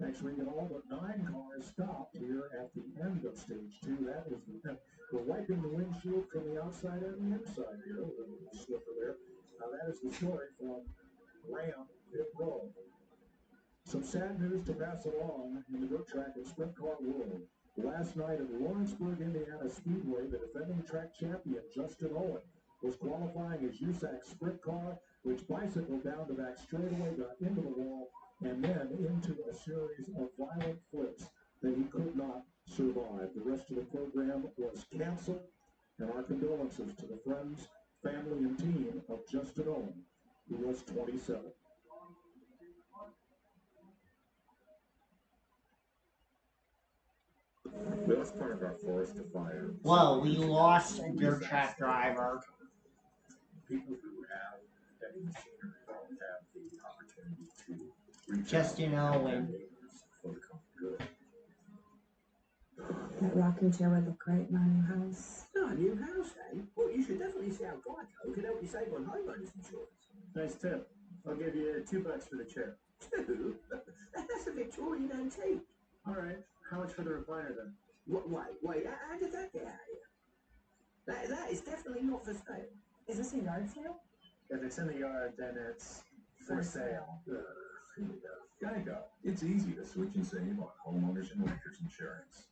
Actually, all but 9 cars stopped here at the end of stage 2. That is we're wiping the windshield from the outside and the inside here. A little slipper there. That is the story from Ram Pit Road. Some sad news to pass along in the dirt track and sprint car world. Last night at Lawrenceburg, Indiana Speedway, the defending track champion Justin Owen was qualifying his USAC sprint car, which bicycled down the back straightaway, got into the wall, and then into a series of violent flips that he could not survive. The rest of the program was canceled, and our condolences to the friends, family, and team of Justin Owen, who was 27. That's part of our forest to fire. Whoa, we lost a dirt track driver. People who have heavy machinery don't have the opportunity to reach Justin Owen. for the common good. That rocking chair would look great in our new house. Oh, a new house, eh? Well, you should definitely see how Geico can help you save on homeowners insurance. Nice tip. I'll give you $2 for the chair. 2? That's a Victorian antique. All right. How much for the recliner then? Wait, how did that get out of here? That is definitely not for sale. Is this a yard sale? If it's in the yard, then it's for sale. Geico. It's easy to switch and save on homeowners and renters insurance.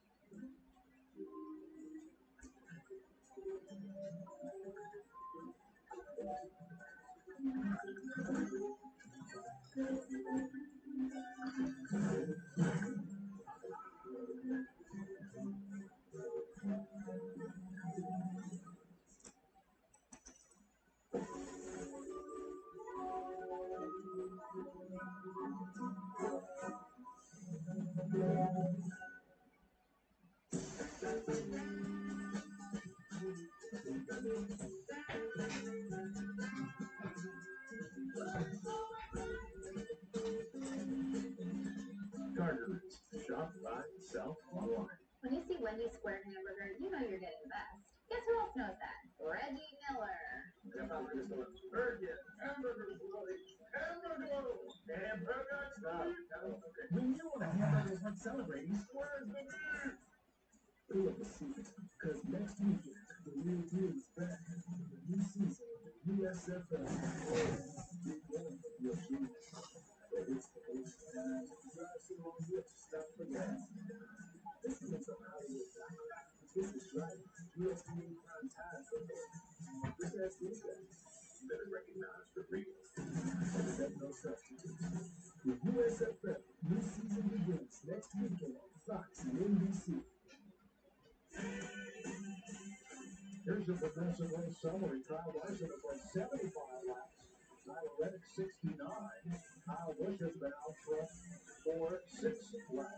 Carter's. Shop, buy, sell online. When you see Wendy's Square Hamburger, you know you're getting the best. Guess who else knows that? Reggie Miller. When you want a hamburger worth celebrating, where's the beef? Ooh, the secret. Because next weekend, the real deal is back. The new season of the USFL. Big one of your shoes. But it's the most time. Drive some long hips, stop for gas. This is a Hollywood doctor. This is right. USDA prime time for me. Just ask these guys. You better recognize the real. There's no substitute. The USFL new season begins next weekend on Fox and NBC. Here's your Progressive race summary. Kyle Larson has run 75 laps. Tyler Reddick 69. Kyle Busch has been out front for 6 laps.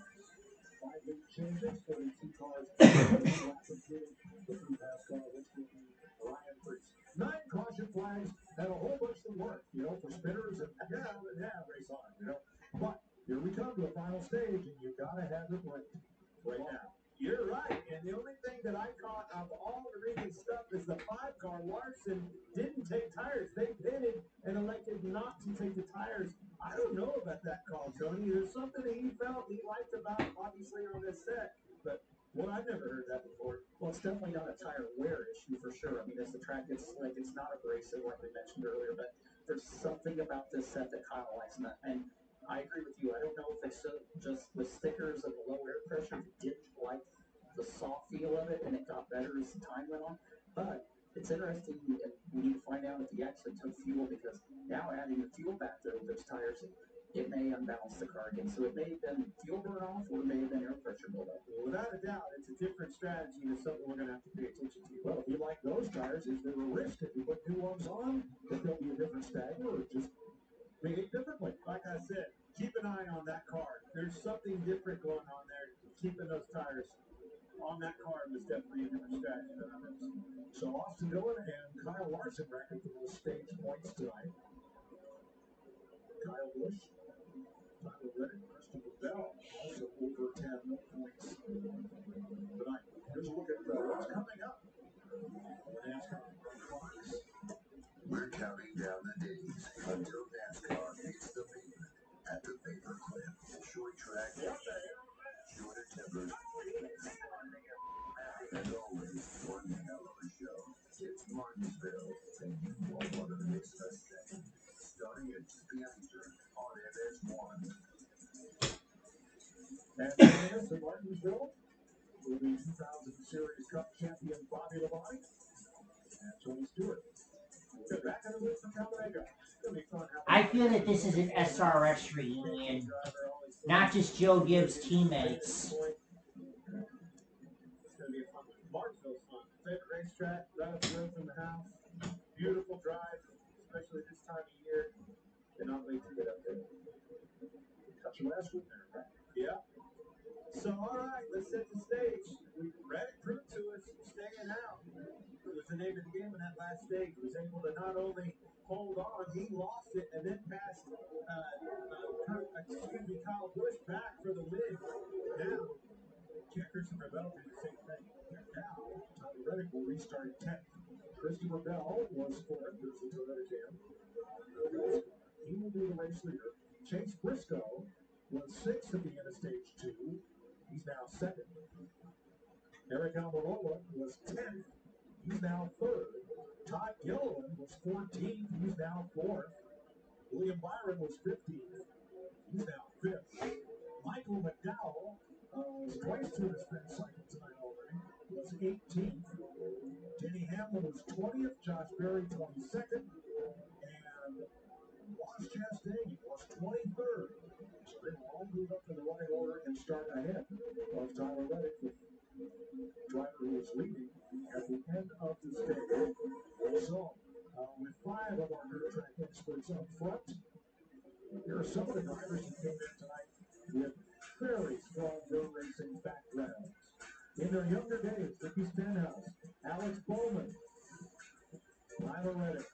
5 big changes, 42 cars. Lap including the free pass car, which will be Ryan Priest. 9 caution flags and a whole bunch of work, for spinners and race on, But here we come to the final stage, and you gotta have it right now. You're right, and the only thing that I caught of all the reading stuff is the 5-car. Larson didn't take tires. They pitted and elected not to take the tires. I don't know about that call, Tony. There's something that he felt he liked about, obviously, on this set, but I've never heard that before. Well, it's definitely not a tire wear issue for sure. I mean, as the track gets slick, it's not abrasive like we mentioned earlier, but there's something about this set that Kyle likes, and I agree with you. I don't know if it's just the stickers and the low air pressure didn't like the soft feel of it, and it got better as the time went on. But it's interesting, and we need to find out if he actually took fuel, because now adding the fuel back there with those tires, it may unbalance the car again. So it may have been fuel burn off, or it may have been air pressure buildup. Well, without a doubt, it's a different strategy, and it's something we're going to have to pay attention to. Well, if you like those tires, is there a risk if you put new ones on that there'll be a different stagger, or just behave differently? Like I said, keep an eye on that car. There's something different going on there. Keeping those tires on that car was definitely a different strategy than others. So Austin Dillon and Kyle Larson record for those stage points tonight. Kyle Busch, Tyler Reddick, Christopher Bell, also over 10 points tonight. Here's a look at what's coming up on NASCAR Fox. We're counting down the days until NASCAR hits the pavement at the paperclip. Short track, shorter tempers, and always one hell of a show. It's Martinsville, and you won't want to miss a second. Starting at 2 p.m. Eastern on MS1. And joining us in Martinsville will be 2000 Series Cup champion Bobby Labonte and Tony Stewart. We'll get back in the loop from Talladega. I feel that this is an SRX reunion, not just Joe Gibbs' teammates. It's going to be a fun one. Martinsville's fun. Favorite racetrack, right up the road from the house. Beautiful drive, especially this time of year. Cannot wait to get up there. Got your last one there, right? Yeah. So, all right, let's set the stage. Reddick proved to us staying out. It was the name of the game in that last stage. He was able to not only hold on, he lost it and then passed Kyle Busch back for the win. Now, Christopher Bell did the same thing. And now, Tyler Reddick will restart 10th. Christopher Bell was 4th. There's the Toyota Cam. He will be the race leader. Chase Briscoe was 6th at the end of stage 2. He's now 2nd. Eric Almirola was 10th. He's now 3rd. Todd Gilliland was 14th. He's now 4th. William Byron was 15th. He's now 5th. Michael McDowell was twice to the sprint cycle tonight already. Was 18th. Denny Hamlin was 20th. Josh Berry 22nd. And Ross Chastain was 23rd. So they will all move up in the running order and start ahead of Tyler Reddick, the driver who was leading at the end of the stage. So, with 5 of our dirt track experts up front, here are some of the drivers who came in tonight with very strong road racing backgrounds. In their younger days, Ricky Stenhouse, Alex Bowman, Tyler Reddick,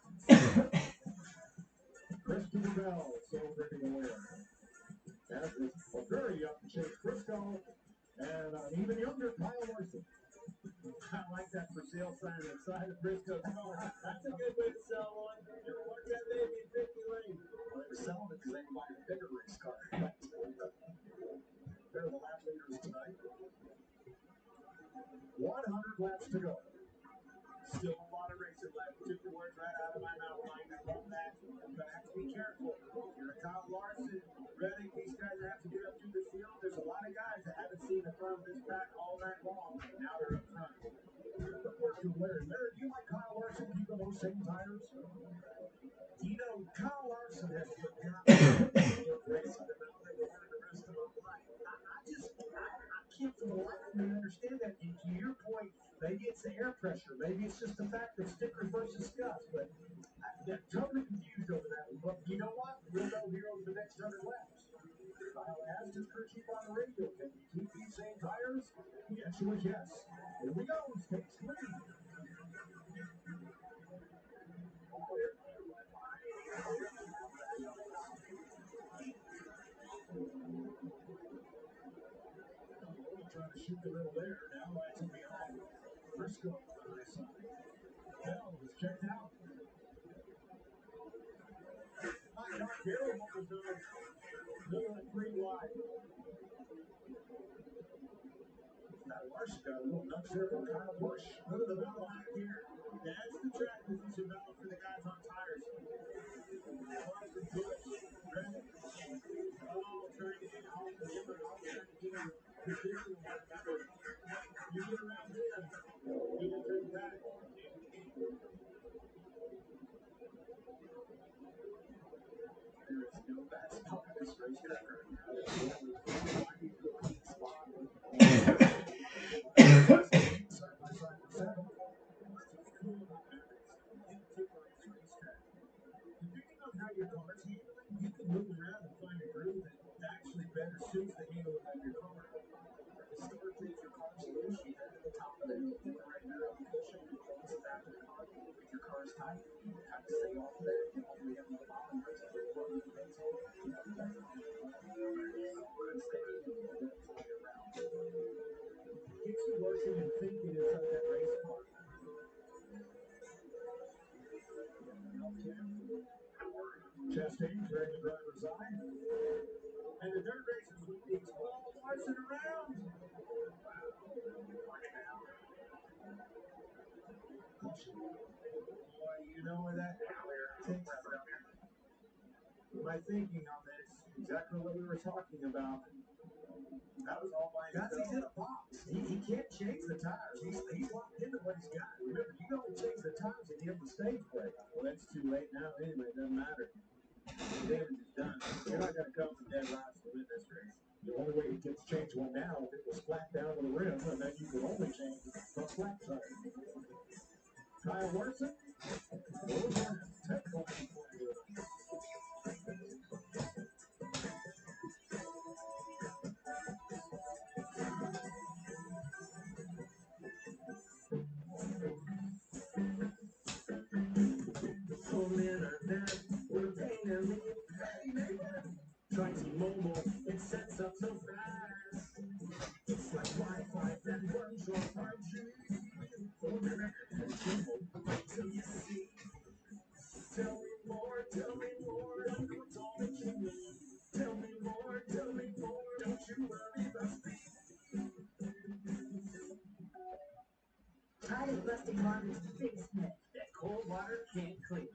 Christopher Bell celebrating a win. And with a very young Chase Briscoe and an even younger Kyle Larson. I like that for sale sign on the side of Briscoe's car. That's a good way to sell one. to go. Still a lot of racing left. Took the words right out of my mouth. Mike, I love that. I'm gonna have to be careful. You're a Kyle Larson, Reddick. These guys have to get up through the field. There's a lot of guys that haven't seen the front of this pack all night long. Now they're up front. Larry, do you like Kyle Larson keeping those same tires? You know, Kyle Larson has forgotten racing them out there for the rest of my life. I can't for the life of me understand that. And to your point, maybe it's the air pressure. Maybe it's just the fact of stickers versus scuffs. But I'm totally confused over that one. But you know what? We'll know here over the next 100 laps. Kyle asked his crew chief on the radio, can we keep these same tires? The answer was yes. Here we go. Takes lead. Trying to shoot the middle there. Now that's behind Bristol on the high side. Bell was checked out. Not terrible for those. Middle and 3 wide. Now Larson got a little nudge there from Kyle Busch. Look at the middle line here. That's the track position belt for the guys on tires. Larson, Busch, Reddick. Oh, trying to get off the limit. All trying to get him position on that number. You get around here, you will turn back. There is no bad spot in this racetrack right now. Side by side for 7. What's cool about that is, in particular in this racetrack, depending on how your car's handling, you can move around and find a groove that actually better suits the handling of your car. Historically, if your car's loose, you head to the top of the hill, get the right rear on the cushion, and close the back of the car. If your car is tight, you have to stay off of that, and hopefully have no bottom race to the front of the base hole. Steady and all year round. Gets you working and thinking inside that race car. Chastain clearing the driver's eye. And the dirt racers with these balls Larson around. Boy, you know where that takes my thinking on this, exactly what we were talking about. That was all by himself. He's in a box. He can't change the tires. He's locked into what he's got. Remember, you can only change the tires and give him the stage break. Well, that's too late now anyway. It doesn't matter. The damage is done. You're not going to come from dead last to win this race. The only way he gets change one now if it was flat down to the rim, and then you could only change from flat tire. Kyle Larson, those are technical for you. Try T-Mobile, it sets up so fast. It's like Wi-Fi that runs your 5G. Wait till you see. Tell me more, don't you all that you need. Tell me more, don't you worry about speed. Tired of busting water's the biggest myth that cold water can't clean.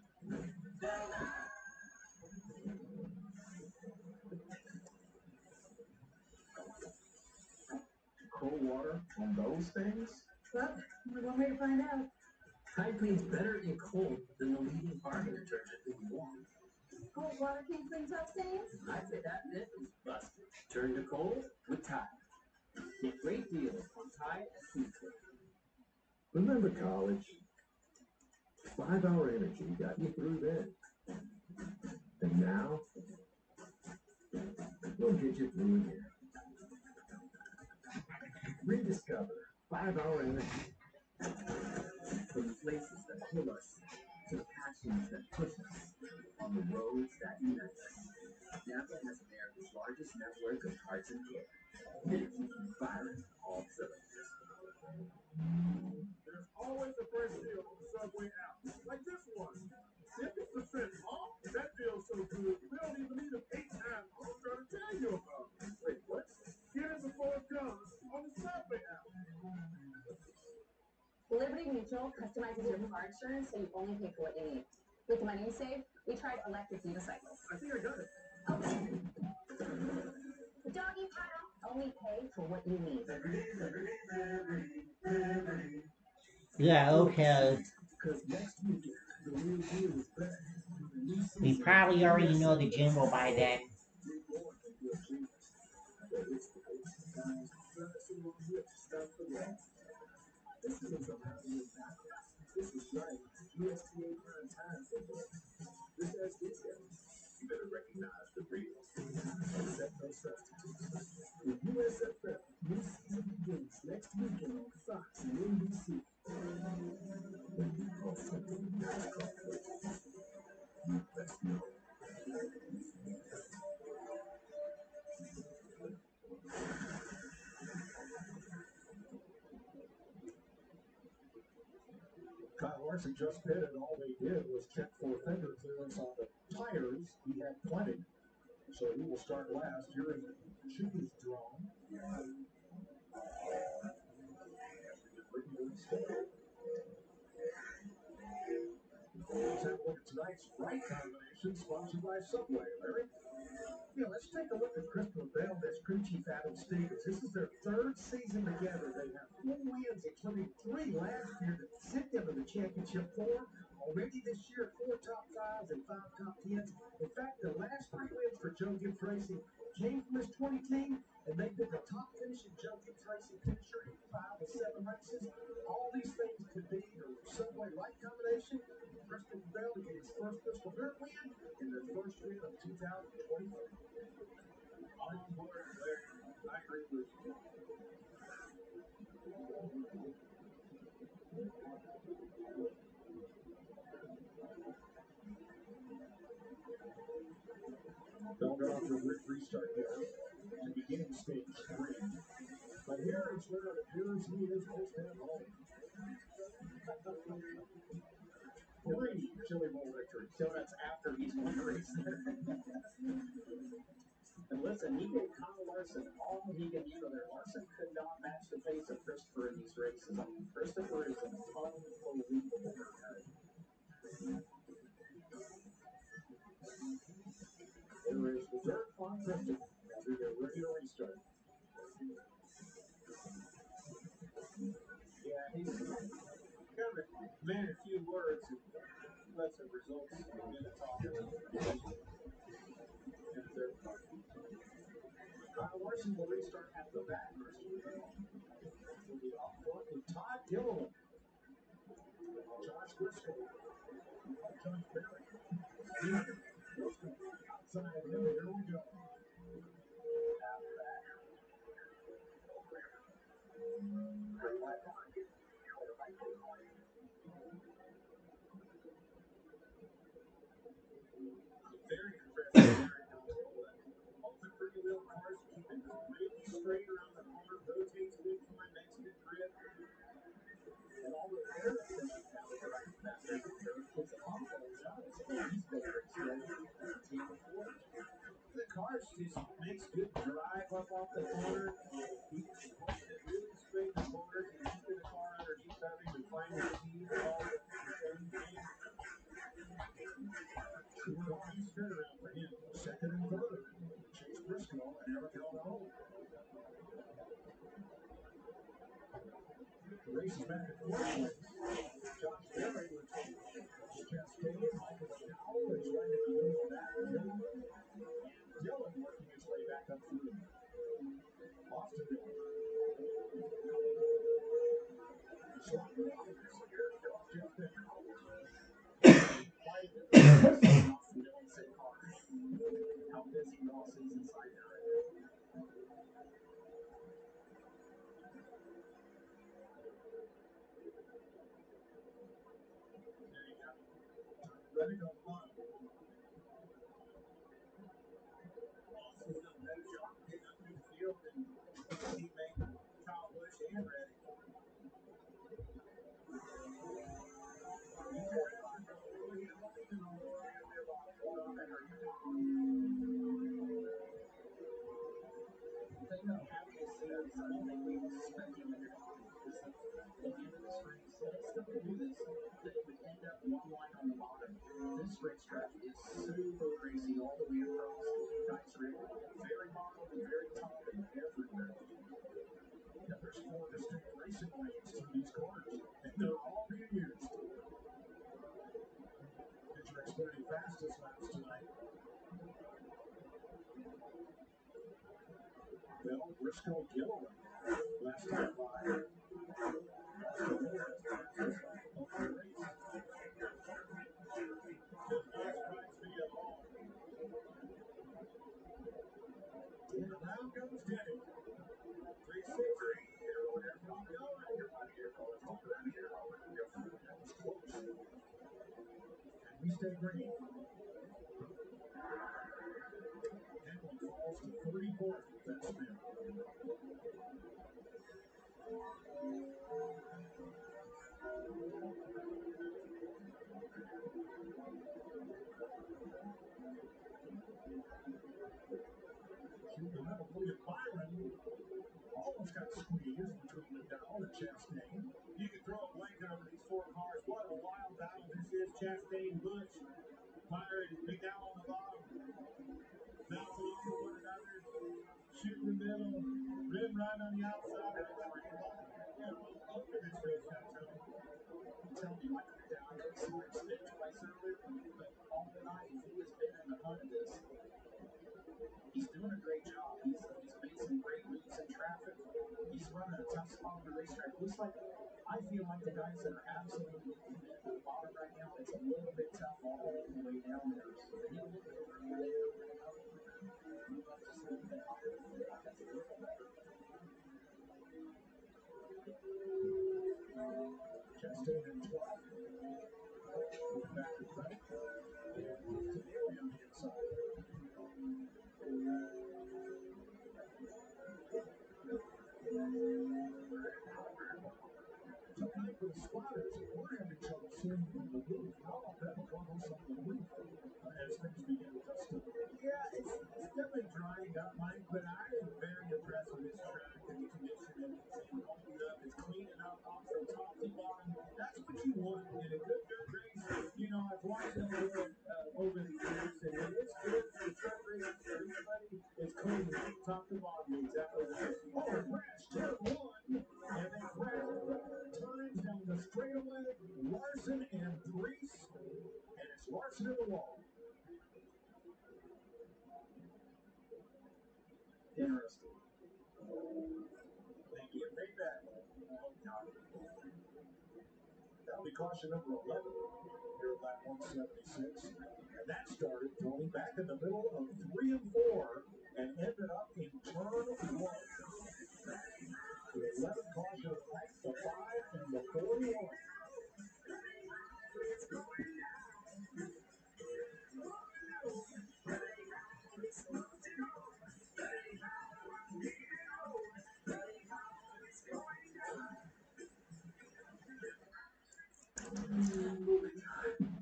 Cold water on those things? Well, only one way to find out. Tide cleans better in cold than the leading bargain detergent in warm. Cold water can't clean tough stains? I'd say that myth is busted. Turn to cold with Tide. Get great deals on Tide at Food Court. Remember college? 5-hour energy got you through then. And now, we'll get you through again. Rediscover 5-hour energy. From the places that pull us to the passions that push us on the roads that unite us. Napa has America's largest network of parts and care. And it keeps you firing all cylinders. There's always a fresh deal on the Subway app, like this one. 50% off? That feels so good, we don't even need them 8 times. I'm trying to tell you about it. Wait, what? Get it before it comes on the Subway app. customizes your car insurance so you only pay for what you need. With the money you save, we tried electric unicycles. I think I got it. Okay. Doggy paddle. Only pay for what you need. Yeah, okay. Because next weekend, the real deal is back. We probably already know the jingle by then. This isn't some happening backwards. This is right. USTA prime time football. This has details. You better recognize the real. Set no substitutes. The USFL new season begins next weekend on Fox and NBC. When you call something NASCAR football, you best know. Kyle Larson just pitted. All they did was check for fender clearance on the tires. He had plenty. So he will start last. Here is Chuba's drone. Let's have a look at tonight's right combination, sponsored by Subway. Larry? Yeah, let's take a look at Crystal Valdez, crew chief Adam Stevens. This is their third season together. They have 4 wins, including 3 last year that sent them to the championship 4. Already this year, 4 top 5s and 5 top 10s. In fact, the last 3 wins for Joe Gibbs Racing came from his 20 team, and they did the top finishing Joe Gibbs Racing finisher in 5 of 7 races. All these things could be your Subway right combination. Crystal Bell to get his first Bristol Dirt win in their first win of 2023. I'm on board, Larry. I agree with you. Bell got off to a great restart there to begin stage 3. But here is where it appears he is most at home. 3 Chili Bowl victories. So that's after he's won the race there. And listen, he gave Kyle Larson all he can handle there. Larson could not match the pace of Christopher in these races. I mean, Christopher is an unbelievable guy. There is the dirt on Christian as we get ready to restart. Yeah, he's kind of a man of few words and lets the results begin to talk about him. In the third part. Kyle Larson will restart at the back. Will be up front with Todd Gilliland. Josh Briscoe. Josh Berry. Outside of him, here we go. Very impressive. All the pretty little cars keeping really straight around the corner, rotates good fine, makes good grip. And all the air efficient now with the right faster it's confidence out of it. He's been ready for the team before. The cars just makes good drive up off the corner. He's holding it really straight in the corners and keeping the car underneath of him and finding the speed and all the same thing. Short on his turnaround for him. Second and third. Chase Briscoe and Eric Alvarado. The race is back at fourth. Josh Berry with Cascade. Michael Powell is right in the middle of that. Dillon. And Dillon working his way back up through. Off to Dillon. Slot Roberts here. Off Jeff Becker. Quite a difference off the Dillon's car. How busy Ross is inside there right now. Let it go on. Ross has done a better job getting up through the field than his teammate Kyle Busch and Reddick. He's right on, bro. He don't even know where to live off. Hold on, I heard you. The thing I'm happy to see is I don't think we expect him to get off. Because at the end of this race, and it's still going to do this, all the way across. Guys are very mild and very tall and everywhere. Yeah, there's 4 distinct racing lanes to these corners, and they're all being used. Get your Xfinity fastest laps tonight. Bell, Bristol, Gilliland. Last time by. And around goes Denny. 360. And we stay green. Hamlin falls to 34th with that spin. Shoot the middle, William Byron almost got squeezed between McDowell and Chastain. You can throw a blanket over these 4 cars. What a wild battle this is. Chastain, Busch, Byron, McDowell on the bottom. Bounce off of one another. Shoot in the middle. Rim right on the outside. Yeah, all over this race, I'm telling you. I'm telling you, Michael McDowell, I know he scored spin twice earlier, but all night he has been in the hunt of this. He's doing a great job. He's made some great moves in traffic. He's running a tough spot on the racetrack. Looks like, I feel like the guys that are absolutely committed to the bottom right now, it's a little bit tough all the way down there. So they need a little bit of room there. Move up just a little bit higher. That's a little better. Chastain in 12th. Back to credit. To Neely on the inside. Tonight for the spotters, we're having trouble seeing from the booth. How about that McConnell's on the booth as things begin to dust up? Yeah, it's definitely drying up, Mike, but I am very impressed with this track and the condition that it's in. Holding up, it's cleaning up off from top to bottom. That's what you want in a good dirt race. You know, I've watched them do it over the years, and it is good for the truck race for everybody. It's clean, top to bottom, exactly right. Oh, crash, turn 1, and then crash times down the straightaway. Larson and Brees, and it's Larson in the wall. Interesting. Thank you. Made that. That'll be caution number 11 here at lap 176. And that started going back in the middle of 3 and 4 and ended up in turn 1. The 11 caution of the night, the 5 and the 41.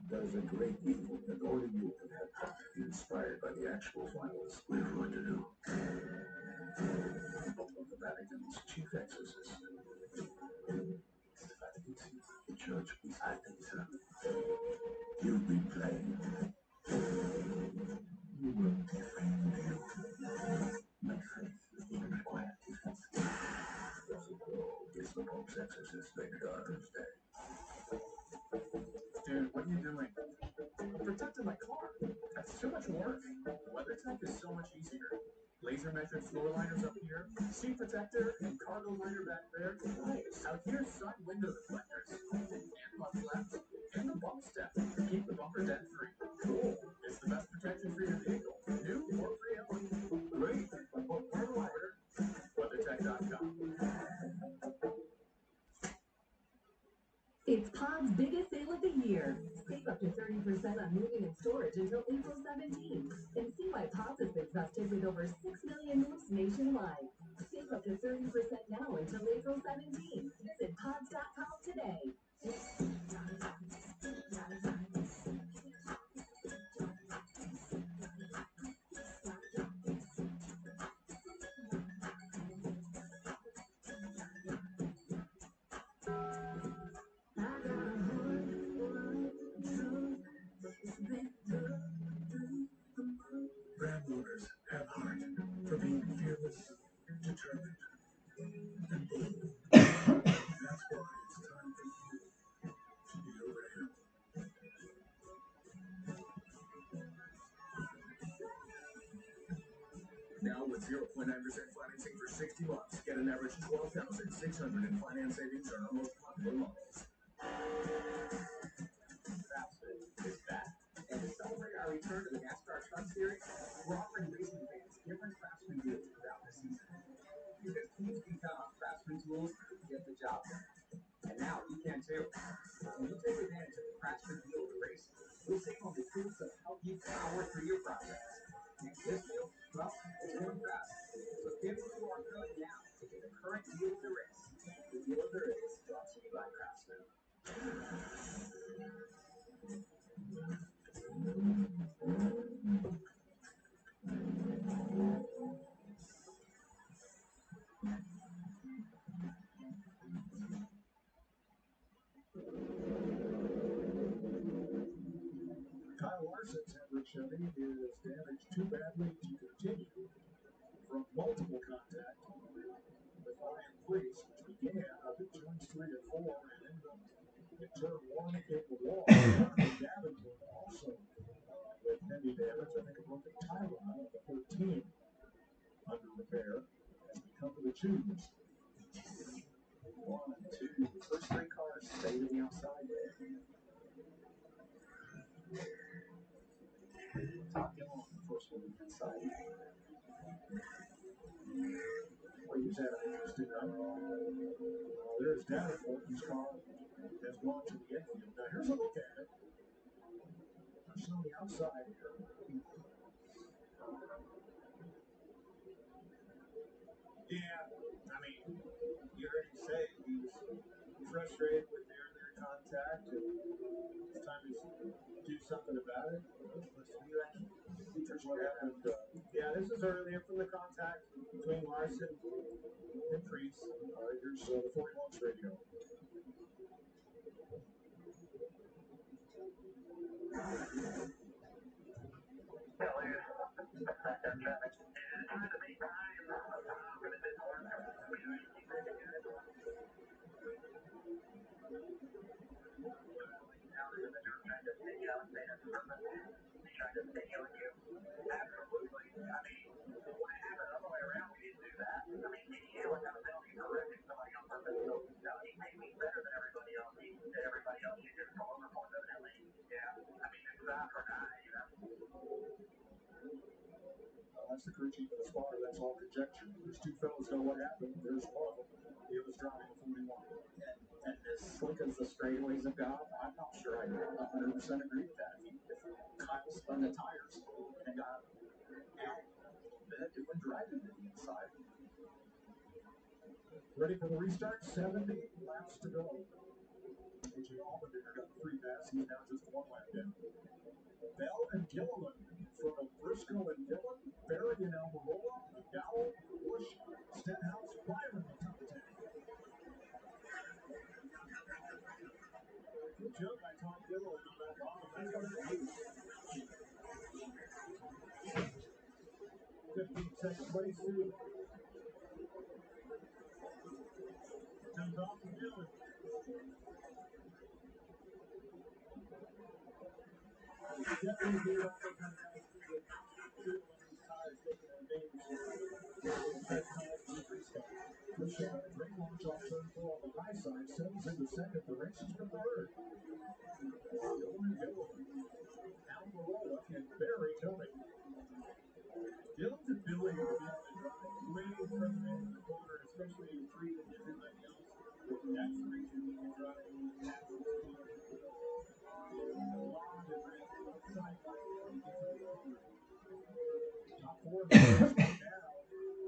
There's a great evil that only you can have taught, inspired by the actual finals. We have what to do. Of the Vatican's chief exorcist. It's the Vatican See, the church beside the You've been playing. You will defend you. My faith will require defense. Russell Crowe is the Pope's exorcist next Thursday. Dude, what are you doing? I'm protecting my car. That's too much work. WeatherTech is so much easier. Laser measured floor liners up here, seat protector and cargo liner back there. Out here, side window deflectors, and mud flaps, and the bump step to keep the bumper dent free. Cool. It's the best protection for your vehicle, new or pre-owned. Great. But where do I order? WeatherTech.com. It's Pod's biggest sale of the year. Save up to 30% on moving and storage until April 17th. And see why Pods has been trusted with over 6 million moves nationwide. Save up to 30% now until April 17th. Visit pods.com today. determined, and bold. That's why it's time for you to be a winner. Now with 0.9% financing for 60 months, get an average $12,600 in finance savings on our most popular models. Craftsman is back. And to celebrate our return to the NASCAR Truck Series, we're offering racing fans different Craftsman deals throughout the season. Because teams can count on Craftsman tools to get the job done. And now you can too. When you take advantage of the Craftsman deal of the race, we'll save on the tools that help you power through your projects. And this deal, well, it's going fast. So give the QR code now to get the current deal of the race. The deal of the race brought to you by Craftsman. Kyle Larson's Hendrick Chevy is damaged too badly to continue from multiple contact with Ryan Priest, which began up at turns 3 and 4 and ended up in turn 1 in the wall. Davenport also with heavy damage. I think a broken tie rod on the 13 under repair as we come to the twos. 1, 2, the first 3 cars stay to the outside. Top Dillon on the first one inside. Well, he's had an interesting run. There's Davenport, whose car has gone to the infield. Now here's a look at it. Just on the outside here. Yeah, I mean, you heard him say he was frustrated with their contact, and it's time to do something about it. Here's what happened. Yeah, this is earlier from the contact between Larson and Priest. Here's the 40 launch radio. That's the crew chief of the spotter. That's all conjecture. There's 2 fellows know what happened. There's one of them. The other's driving a 41. And as slick as the straightaways have got, I'm not sure I 100% agree with that. If Kyle spun the tires and got out a bit, it would drive him to the inside. Ready for the restart? 70 laps to go. AJ Allmendinger got the free pass. He's now just 1 lap down. Bell and Gilliland in front of Briscoe and Dillon, Barry and Almirola, McDowell, Bush, Stenhouse, Byron on top of 10. Good job by Tom Gilliland on that bottom. That's what it is. 15-second place too. Comes off from Gilliland. Definitely be off the kind of guys who get good on these tires, taking advantage of that tire and restart. Push out a great launch off turn 4 on the high side, settles into second. The race is for third. Almirola and Barry coming. Dillon's ability to be able to drive way further into the corner, especially in free than everybody else. That's the reason he can drive that corner. Top 4 of the race right now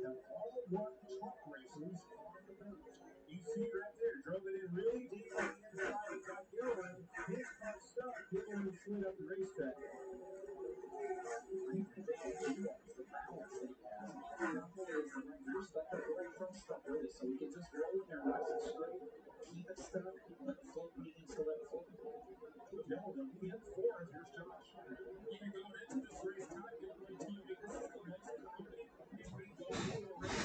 have all won truck races on the dirt. You see right there, drove it in really deep on the inside of Top Gilliland. His car stuck. Gilliland slid up the racetrack. The balance that he has. You're stuck at the right front stuck early, so we can just roll in there nice and straight, keep it stuck, let the foot when he needs to let it foot. Gilliland in 4th. Here's Josh. Even going into this race, Ty Gilliland told me this is the most confident he's been going into a race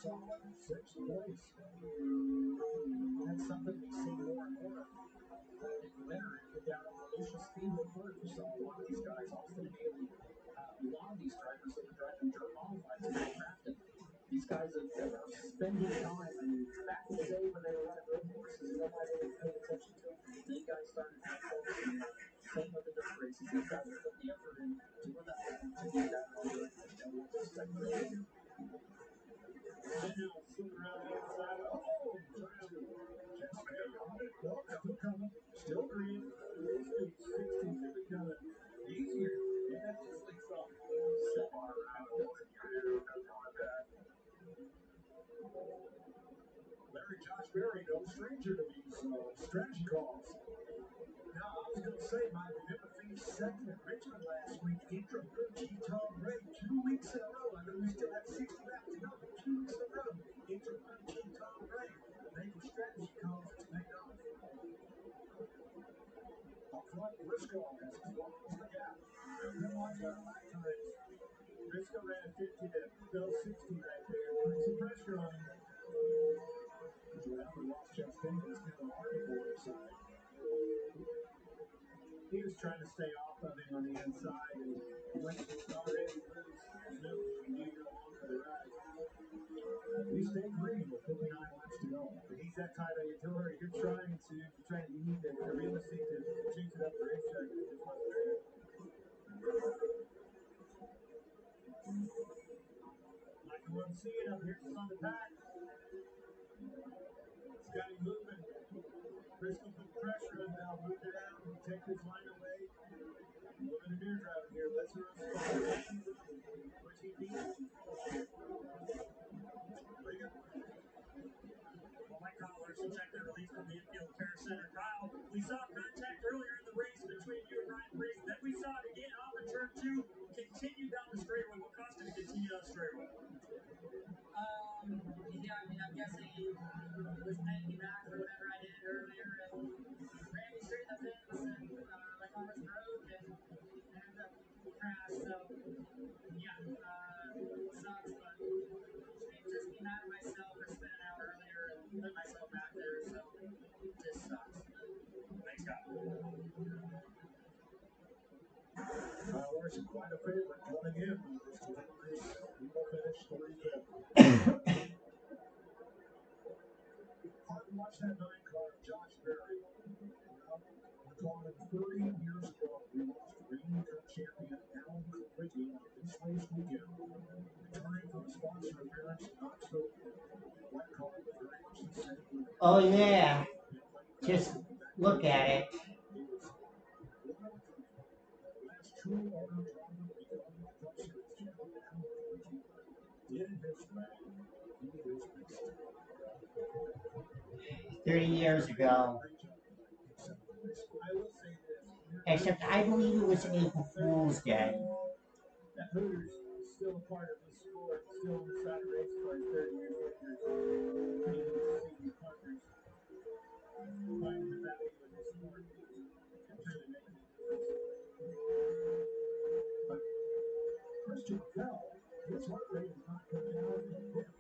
solid 6th place. That's something we see more and more in the winter. Get down on Volusia Speedway Park. You saw a lot of these guys, Austin Haley, a lot of these drivers that were driving dirt modifieds in Crafton. These guys are spending time. I mean, back in the day when they were running road courses, nobody really paid attention to them. These guys started to focus on that. Same with the dirt races. These guys are putting the effort in doing that to get that on the second road. Then he'll flip around the inside. Oh, Still coming. Still green. 62 coming. Easier. Yeah, just like so. Step on around. Larry Josh Berry, no stranger to these strategy calls. Now, I was going to say, Mike, remember finished second at Richmond last week. Interim coach Tom Ray, 2 weeks in a row. I know we still have 60 laps to go, but 2 weeks in a row. Interim coach Tom Ray making strategy calls. It's paid off. Up front, Briscoe has closed the gap. Then watch our lap times. Briscoe ran a 50 to go 60 right there. Putting some pressure on him. Whoever lost Jeff Finley is kind of hard for his side. He was trying to stay off of him on the inside, and when he was already loose, there's no you need to go on for the ride. We stay green with 59 laps to go. But he's that kind of utility. You're trying to, you need the real estate to change it up the racetrack. Like you want to see it up here on the back. It's got him moving. Bristol put pressure on now, moved it out, take his line away. Moving a near driver here, let's run spot. Which he beat. Mike Collar, so check the release from the infield care center. Kyle, we saw contact earlier in the race between you and Ryan Reese. Then we saw it again off of turn 2. Continue down the straightaway. What caused him to continue down the straightaway? Yeah, I mean, I'm guessing he was paying me back for whatever I did earlier and ran me straight in the fence and my car was broke and ended up crashed. So, yeah, sucks, but just be mad at myself for spinning out earlier and putting myself back there. So, it just sucks. Thanks, Kyle. Larson, quite a favorite coming in. He will finish 35th. Hard to watch that 9 car of Josh Berry. We're calling him 30 years ago. We lost reigning Cup champion Alan Quigley on this race weekend. Returning from a sponsor appearance in Knoxville. That car was very much the same. Oh, yeah. Just look at it. He was one of the last true owner driver to become a Cup Series champion. Alan Quigley did his way. He is missed. 30 years ago. Except I believe it was April Fool's Day. That Hooters is still a part of the sport, still on the side of race cars 30 years later. Pretty neat to see these partners finding the value in the sport and really making a difference. But Christian Bell, his heart rate is not coming down a bit,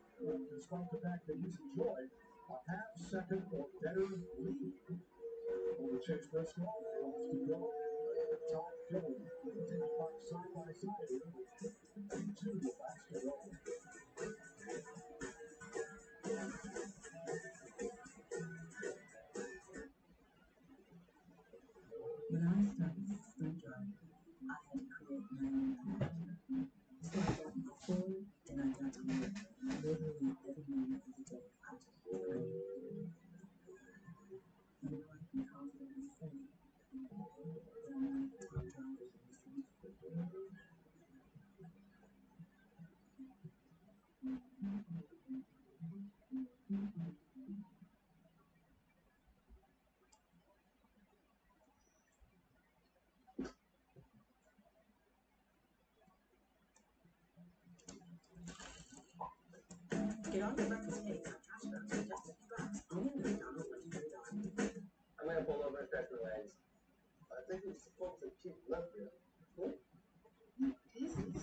despite the fact that he's enjoyed a half-second or better lead over Chase Bristol. Off to go. Top Dillon taking part side by side here with 2 laps to go. When I started as a stunt driver, I had to create my own path. So I got my Ford and I got to work literally every moment of the day. I just prayed. And now I can confidently say that I'm one of the top drivers in this industry. Get on your breakfast cakes on cash back for just $50. Only in McDonald's when you $3. I'm gonna pull over and stretch my legs. I think we're supposed to keep left here. What? This is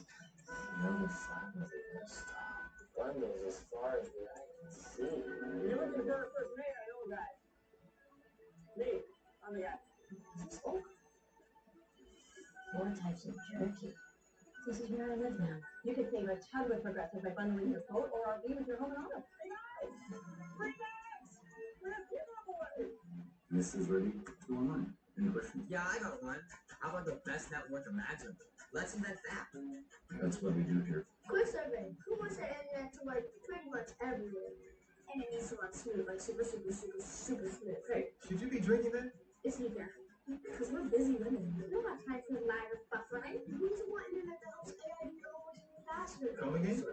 no silence. Stop. The fun goes as far as looking for a first mate, I know a guy. Me, I'm the guy. Oh, 4 types of jerky. This is where I live now. You can save a ton with Progressive by bundling your boat or RV with your home and auto. hey guys! Free bags! We have giveaway! This is ready to online. Any questions? Yeah, I got one. How about the best network imaginable? Let's invent that. That's what we do here. Quick survey. Who wants their internet to work pretty much everywhere? And it needs to run smooth, like super smooth. Hey, should you be drinking then? It's neither. Because we're busy women. We don't have time for lag or buffering. We need to want internet that helps AI go faster. Come again?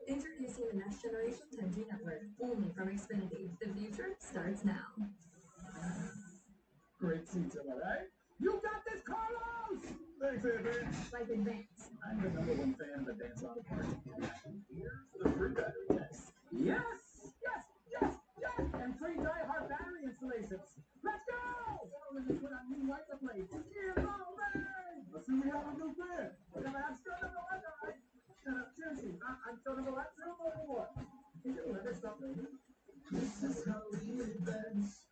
Introducing the next generation 10G network, only from Xfinity. The future starts now. Great seats, am I right? You got this, Carlos! Thanks, Advance. Like Advance. I'm the #1 fan of Advance Auto Parts. Here's the free battery test. Yes! Yes! Yes! Yes! And free die-hard battery installations. Let's go! We're going to put on new lighter plates. Here's all right! Let's see we have a new fan. Yeah, but I'm still number 1, all right? Shut up, seriously. I'm still number 1. Still number 1. Is your letter stop raining? This is how we advance.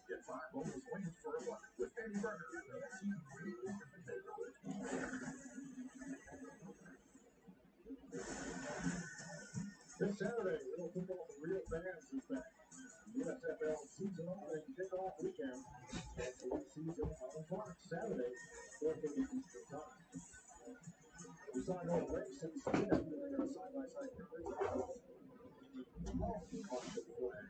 Get 5 bonus wings for a buck with any burger. This Saturday, real football for real fans is back. USFL season opening kickoff weekend. That's the season on Park Saturday, 4:30 Eastern Time. We saw no race in Sweden during our side-by-side coverage. Caution flag.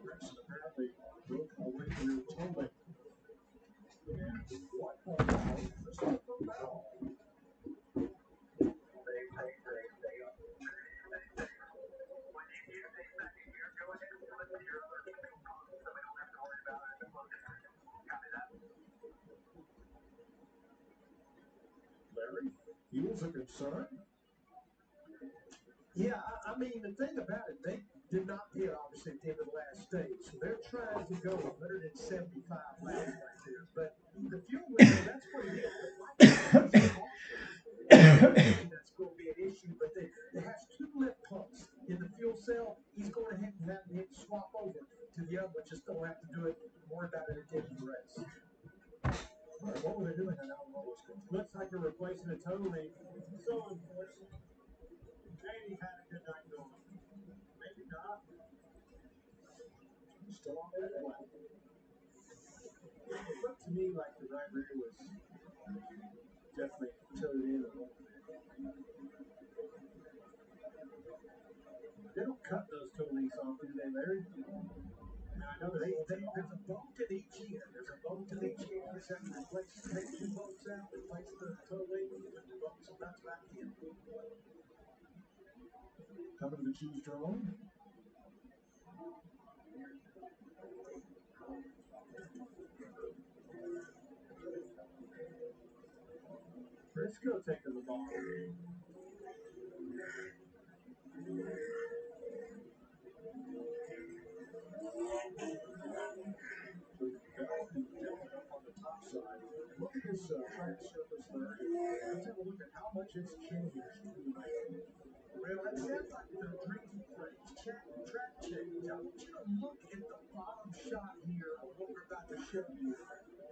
Gregson apparently broke away through tolling. And 1 point out, Christopher Bell. Larry, fuel's a concern. Yeah, I mean, the thing about it, they did not hit, obviously, at the end of the last stage. So they're trying to go 175 laps right there. But the fuel window, that's what it is. That's going to be an issue. But it has 2 lip pumps in the fuel cell. He's going ahead and have to swap over to the other one. Just don't have to do it. Worry about it at the end of the race. All right, what were they doing in that roller coaster? Looks like they're replacing it totally. So unfortunate. Maybe had a good night going. Maybe not. Still on that way. It looked to me like the right rear was definitely tilted in a little bit. They don't cut those toe links off, do they, Larry? Now, I know there's a bolt in each ear. There's a bolt in each ear. You have to replace, take 2 bolts out, replace the toe link, put 2 bolts, and that's back in. Coming to the choose drone. Briscoe taking the ball. On the top side. Look at this track surface there. Let's have a look at how much it's changed. Well, it sounds like they're drinking for track change. I want you to look at the bottom shot here of what we're about to show you.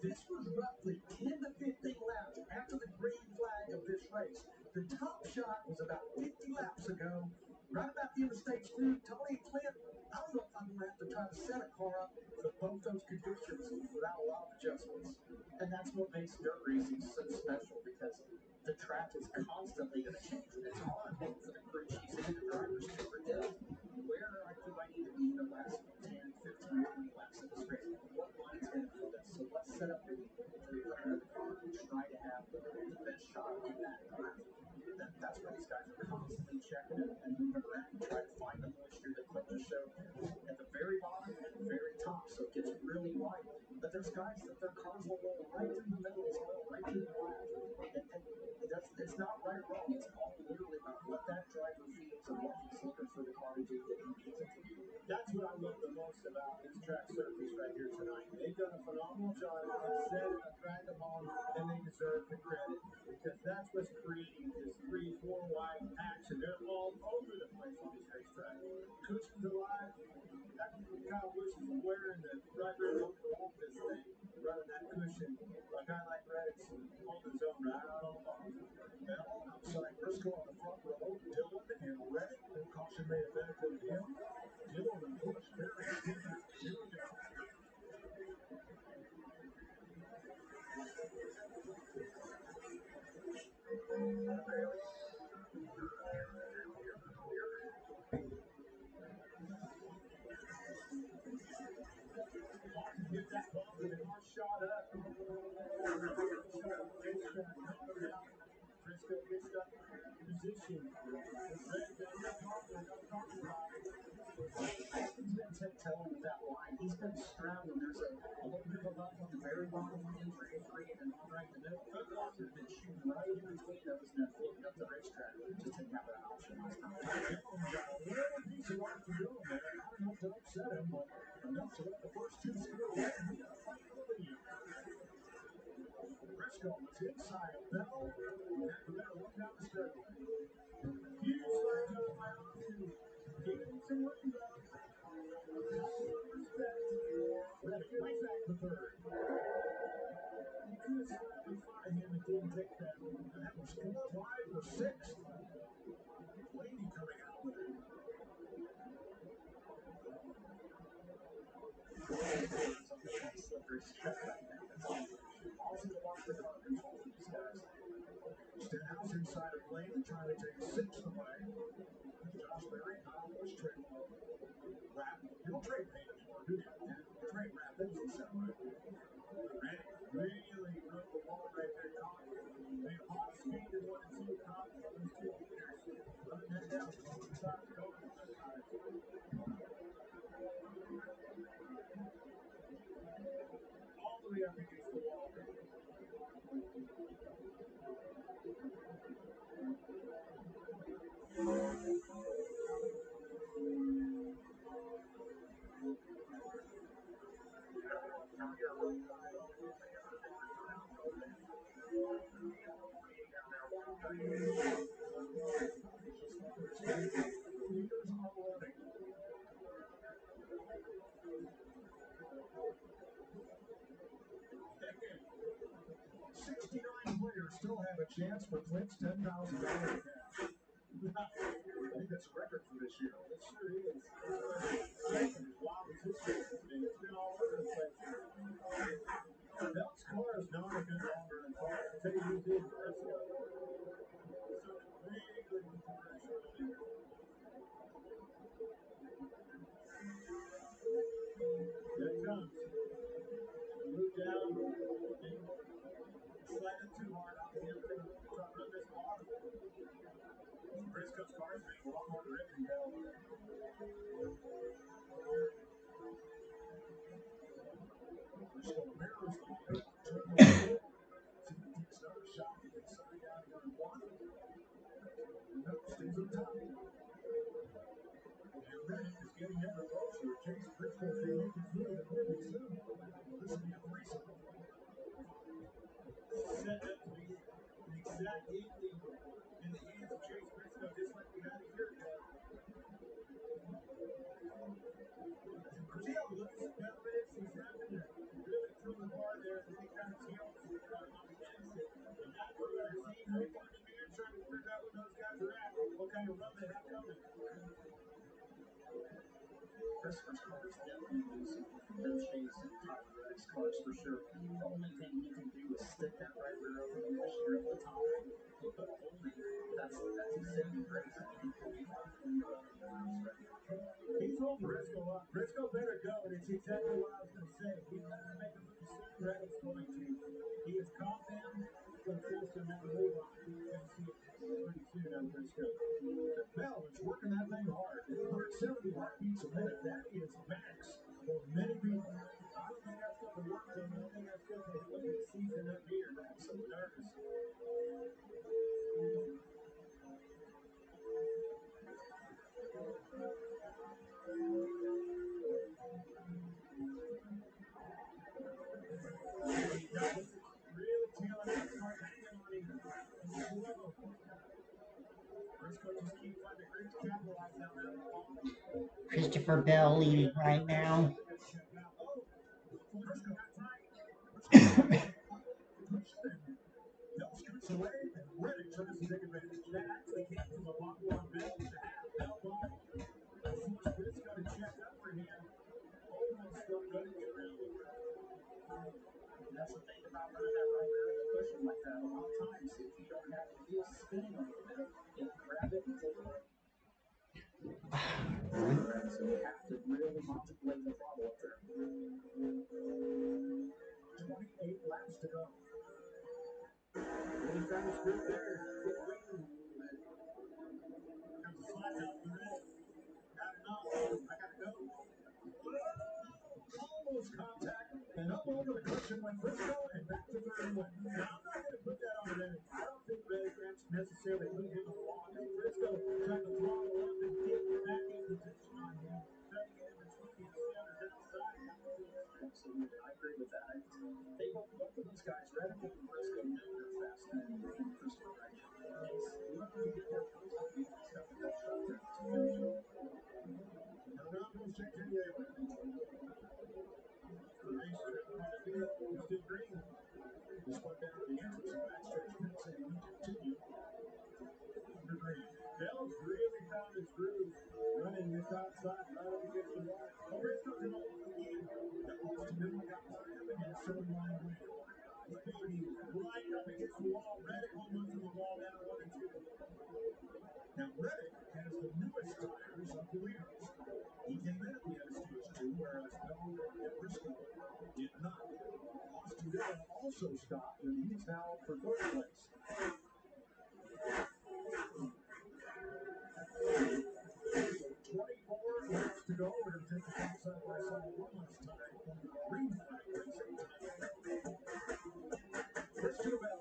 This was roughly 10 to 15 laps after the green flag of this race. The top shot was about 50 laps ago, right about the end of stage 2. Tony and Clint, I don't know if I'm going to have to try to set a car up for both those conditions without a lot of adjustments. And that's what makes dirt racing so special, because the track is constantly going to change. And it's hard for the crew chiefs and the drivers to predict where do I need to be in the last 10, 15, 20 laps of this race. What line's going to do this? So let's set up the car and try to have the best shot in that car. That's where these guys are constantly checking it and moving around and trying to find the moisture that Clint just showed at the very bottom and at the very top. So it gets really wide. But there's guys that their cars will roll right through the middle as well, right through the flat. And it's not right or wrong. It's all literally about what that driver feels and what he's looking for the car to do that he needs it to do. That's what I love the most about this racetrack surface right here tonight. They've done a phenomenal job. I've said it, I've dragged them on, and they deserve the credit because that's what's creating this 3-4 wide action. They're all over the place on this racetrack. Cushion's alive. Kyle Busch is wearing the right rear overall this thing, running that cushion. A guy like Reddick's holding his own right out on the bottom. Bell outside Bristol on the front row. Dillon and Reddick. Caution may have benefited him. Dillon and Busch very sticky. Here we go. Get that bump and the car shot up. Briscoe gets stuck in position. Reddick down that car, they're going to talk about it. He's been tip-toeing with that line. He's been straddling. There's a little bit of a bump on the very bottom line for entry and then on right in the middle. Footlocker has been shooting right in between those and then floating up the racetrack. Just didn't have that option last time. Got a little piece of work to do there. I don't know if to upset him, but enough to let the first two through. He got a fight for the lead. Briscoe was inside of Bell. And had the better look down the straightaway. Huge slide to the line on two. Gaining some room though. Respect. Reddick right back to third. He could have slapped in front of him and didn't take that. That was 4, 5, or 6. Lady coming out with it. Also watch the car control for these guys. Stenhouse inside of lane trying to take 6th away. Josh Berry out of Busch trade. Rap. You don't trade paint anymore, do you? You trade rap. That doesn't sound right. Reddick really broke the wall right there. Made a hot speed in 1 and 2. Caught those 2 leaders. Running that down. Start going. All the way up against the wall. Leaders are running. 69 players still have a chance for Clint's $10,000 cash. I think that's a record for this year. It sure is. As wild as this race has been, it's been all over the place. Belt's car is not a good longer than car. I'll tell you who did Briscoe. So really good with the British earlier. There it comes. Move down. Slide it too hard on him. Try to run this bottom. Briscoe's car is making a lot more grip than Bell. Briscoe mirrors the line. Takes another shot inside down to 1. Nope, stays on top. And Reddick is getting ever closer. Chase Briscoe's been looking through the quickly soon. This will be a threesome. Set up to be an exact evening in the hands of Chase Briscoe, just like we had a year ago. See how loose Bell is? He's having to really throw the bar there and take down his heels and run on against it. And that's what we're seeing. We're going to be here trying to figure out what those guys are at, what kind of run they have coming. Christopher's car is definitely losing. No chase in Tyler Reddick's cars for sure. The only thing he can do is stick that right rear over the cushion at the top. But only that's extending grace. I mean, he's not going to He's holding Briscoe up. Briscoe better go, and it's exactly what I was going to say. He better make a move soon. Reddick's going to. He has caught them. Going to force them now to move on. You're going to see it pretty soon on Briscoe. Bell is working that thing hard. 170 heartbeats a minute. That is max for many people. I don't think that's going to work for him. I think that's going to look at the season up here. I'm so nervous. Christopher Bell leading right now. Scoots away, and Reddick tries to take advantage. That actually came from a block on Bell to have Bell by. Force Bit's got to check up for him. Almost still couldn't get around the track. That's the thing about running that right rear of the cushion like that. A lot of times, if you don't have the wheels spinning a little bit, it'll grab it and pull it. So you have to really contemplate the throttle up there. 28 laps to go. Really found his group there. Comes a slide down the middle. Got enough. I gotta go. Almost contact, and up over the cushion went Bristol, and back to third and one. Now, I'm not going to put that on Reddick. I don't think Reddick necessarily put him on the wall. I think Bristol tried to throttle up and get back in position on him, trying to get him between the standards outside. Absolutely, I agree with that. They both of these guys, Reddick and Bristol, know they're faster than Christopher right now. You don't have to get there first. You just have to go shot there to finish it. Now, round goes Jack Taylor. Race driven by the field, still green. This one down to the entrance of backstretch pits, and we continue under green. Bell's really found his groove, running this outside right up against the wall. Oh, Bristol in. That was to middle, got lined up against certain line away. Baby, right up against the wall. Reddick almost to the wall down 1 and 2. Now, Reddick has the newest tires of the leaders. He came in at the S2S2, whereas Bell and Bristol did not. Austin Dillon also stopped, and he's now for third place. 24 laps to go. We're going to take the top side by side one last time on the green flag racing time. Christopher Bell.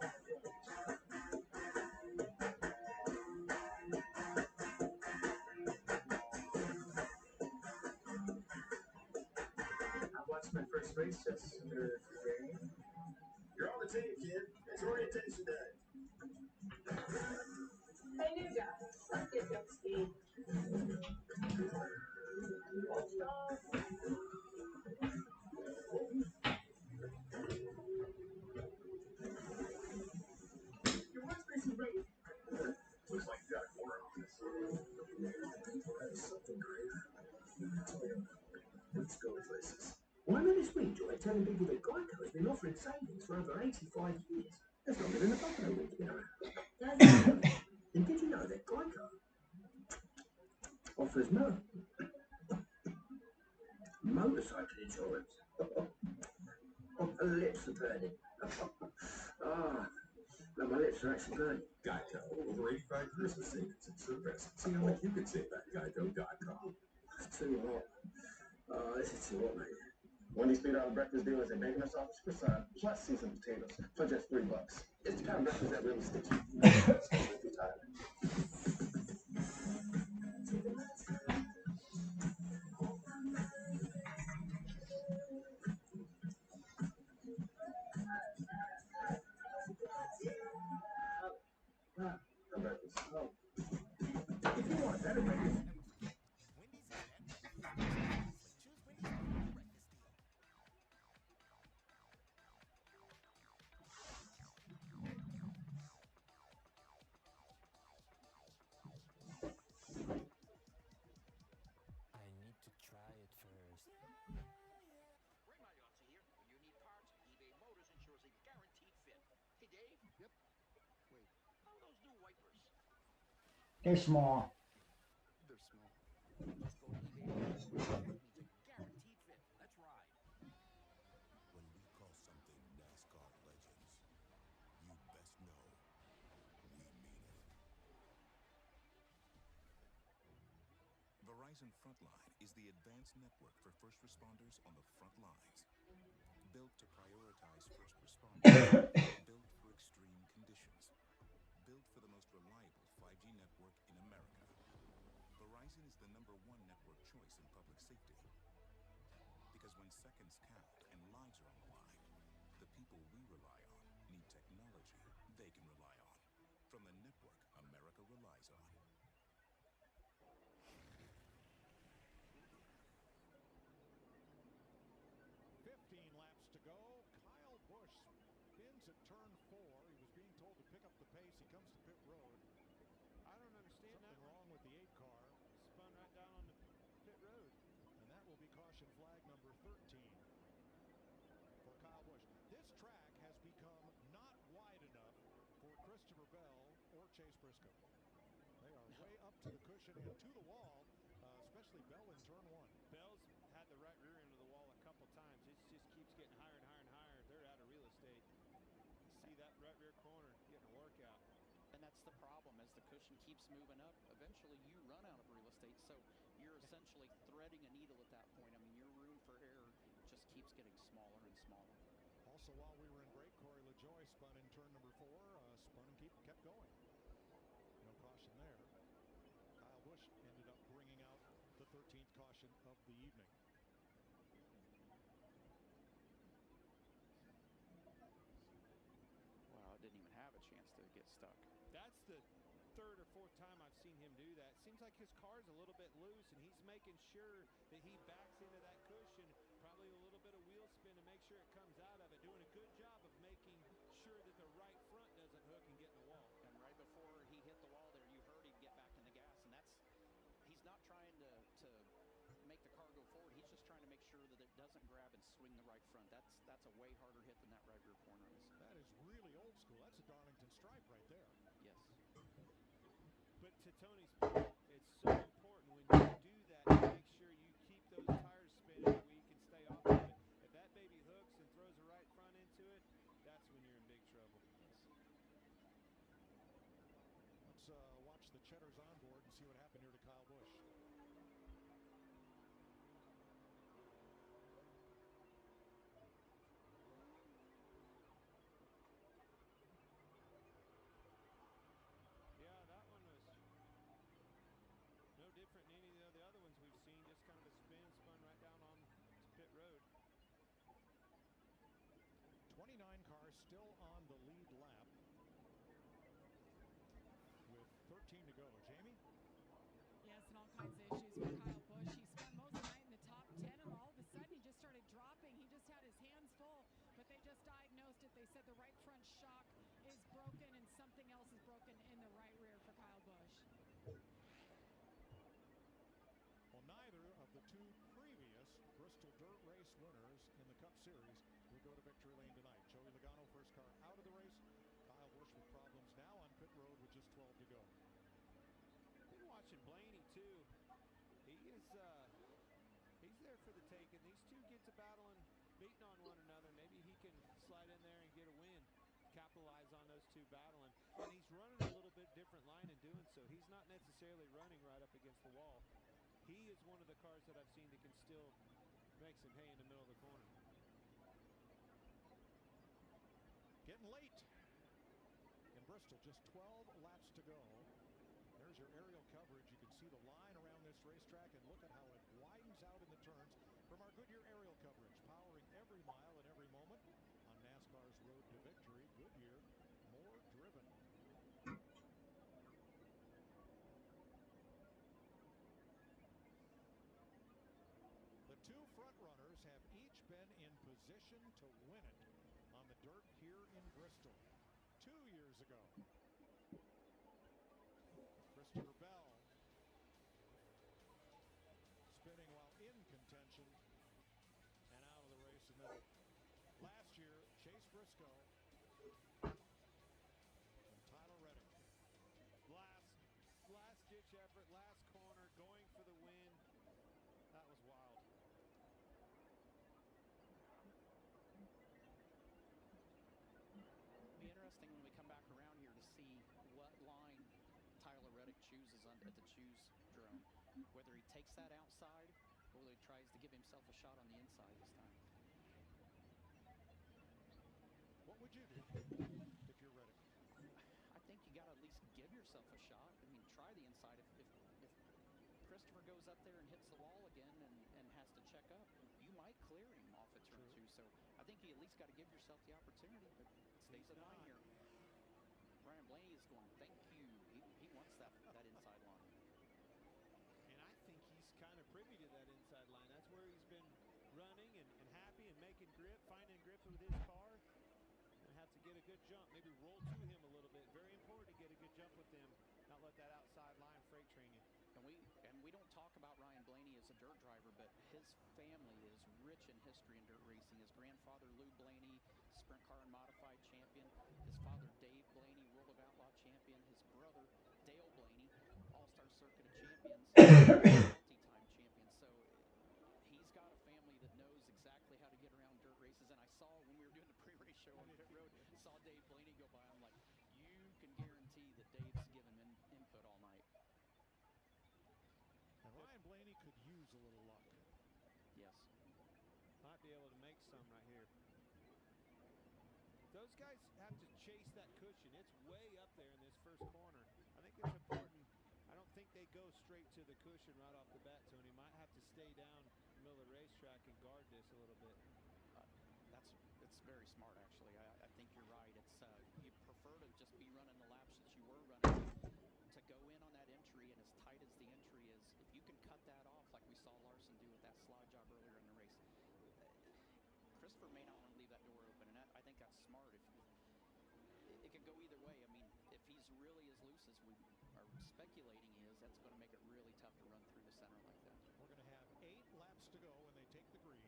My first race yesterday. You're on the team, kid. It's orientation day. Hey, new guy. Let's get you up to speed. Your horse racing ready. Looks like you got a corner on this. That's something great. Let's go places. Why not this week, Joy, telling people that Geico has been offering savings for over 85 years? That's longer than the Buffalo Week's been around. And did you know that Geico offers motorcycle insurance? My lips are burning. No, my lips are actually burning. Geico. Over 85 years of savings and service. See how much you can save at Geico.com. It's too hot. This is too hot, mate. Wendy's $3 breakfast deal is a bacon or sausage croissant plus seasoned potatoes for just $3. It's the kind of breakfast that really sticks with you. If you want a better breakfast, They're small. They're small. Let's go to eBay Motors Insurance needs a guaranteed fit. Let's ride. When we call something NASCAR Legends, you best know we mean it. Verizon Frontline is the advanced network for first responders on the front lines. Built to prioritize first responders. Built for extreme conditions. Built for the most reliable 5G network in America. Verizon is the #1 network choice in public safety. Because when seconds count and lives are on the line, the people we rely on need technology they can rely on. From the network America relies on. caution flag number 13 for Kyle Busch. This track has become not wide enough for Christopher Bell or Chase Briscoe. They are way up to the cushion and to the wall, especially Bell in turn 1. Bell's had the right rear end of the wall a couple times. It just keeps getting higher and higher and higher. They're out of real estate. You see that right rear corner getting a workout. And that's the problem. As the cushion keeps moving up, eventually you run out of real estate. So you're essentially threading a needle at that point. I mean, your room for error just keeps getting smaller and smaller. Also, while we were in break, Corey LaJoie spun in turn number 4, spun and kept going. No caution there. Kyle Busch ended up bringing out the 13th caution of the evening. Wow, it didn't even have a chance to get stuck. That's the third or fourth time I've seen him do that. Seems like his car's a little bit loose, and he's making sure that he backs into that cushion, probably a little bit of wheel spin to make sure it comes out of it, doing a good job of making sure that the right front doesn't hook and get in the wall. And right before he hit the wall there, you heard him get back in the gas, and he's not trying to make the car go forward. He's just trying to make sure that it doesn't grab and swing the right front. That's a way harder hit than that right rear corner is. That is really old school. That's a Darlington stripe right there. Yes. But to Tony's point, it's so important when you do that to make sure you keep those tires spinning where you can stay off of it. If that baby hooks and throws the right front into it, that's when you're in big trouble. Yes. Let's watch the Cheddars on board and see what happened here to Kyle Busch. Yeah, that one was no different than any of the other ones we've seen. Just kind of a spun right down on pit road. 29 cars still on the lead lap with 13 to go. Jamie? Yes, and all kinds of issues for Kyle Busch. He spent most of the night in the top 10, and all of a sudden he just started dropping. He just had his hands full, but they just diagnosed it. They said the right front shock is broken and something else is broken in the right rear for Kyle Busch. Well, neither of the two previous Bristol Dirt Race winners in the Cup Series will go to victory lane tonight. Joey Logano, first car out of the race. Kyle Busch with problems now on pit road with just 12 to go. Been watching Blaney too. He's there for the taking. These two get to battling, beating on one another. Maybe he can slide in there and get a win, capitalize on those two battling. And he's running a little bit different line in doing so. He's not necessarily running right up against the wall. He is one of the cars that I've seen that can still make some hay in the middle of the corner. Getting late in Bristol, just 12 laps to go. There's your aerial coverage. You can see the line around this racetrack and look at how it widens out in the turns from our Goodyear aerial coverage, powering every mile and every moment on NASCAR's road to victory. Goodyear, more driven. The two front runners have each been in position to win it on the dirt here in Bristol 2 years ago. Christopher Bell spinning while in contention and out of the race. And then last year, Chase Briscoe and Tyler Reddick. Last ditch effort, last corner, going for the win. That was wild. It'll be interesting when we come back around here to see what line Tyler Reddick chooses at the choose drone. Whether he takes that outside or whether he tries to give himself a shot on the inside this time. What would you do if you're Reddick? I think you got to at least give yourself a shot. I mean, try the inside. If Christopher goes up there and hits the wall again and has to check up, you might clear him off at turn 2. So I think you at least got to give yourself the opportunity, but it stays a 9 here. Ryan Blaney is going, thank you. He wants that inside line. And I think he's kind of privy to that inside line. That's where he's been running and happy and making grip, finding grip with his car. And have to get a good jump, maybe roll to him a little bit. Very important to get a good jump with him, not let that outside line freight train you. And we don't talk about Ryan Blaney as a dirt driver, but his family is rich in history in dirt racing. His grandfather, Lou Blaney, sprint car and modified champion. His father, Dave Blaney, World of Outlaw champion. His brother, Dale Blaney, All-Star Circuit of Champions, multi-time champion. So he's got a family that knows exactly how to get around dirt races. And I saw when we were doing the pre-race show on pit road, saw Dave Blaney go by. I'm like, you can guarantee that Dave's given input all night. And Ryan Blaney could use a little luck. Yes. Might be able to make some right here. Those guys have to chase that cushion. It's way up there in this first corner. I think it's important. I don't think they go straight to the cushion right off the bat, Tony. Might have to stay down the middle of the racetrack and guard this a little bit. It's very smart, actually. I think you're right. It's you'd prefer to just be running the laps that you were running, to go in on that entry, and as tight as the entry is, if you can cut that off like we saw Larson do with that slide job earlier in the race, Christopher may not want to leave that door open, and I think that's smart. If it could go either way. I mean, if he's really as loose as we are speculating he is, that's going to make it really tough to run through the center like that. We're going to have 8 laps to go when they take the green.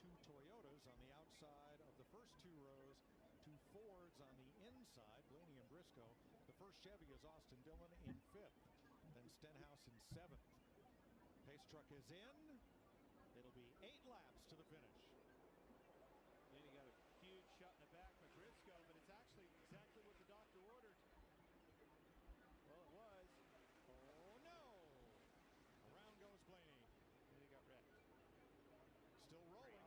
2 Toyotas on the outside of the first 2 rows, 2 Fords on the inside, Blaney and Briscoe. The first Chevy is Austin Dillon in 5th, then Stenhouse in 7th. Pace truck is in. It'll be 8 laps to the finish. Then he got a huge shot in the back by Briscoe, but it's actually exactly what the doctor ordered. Well, it was. Oh, no! Around goes Blaney. And he got wrecked. Still rolling.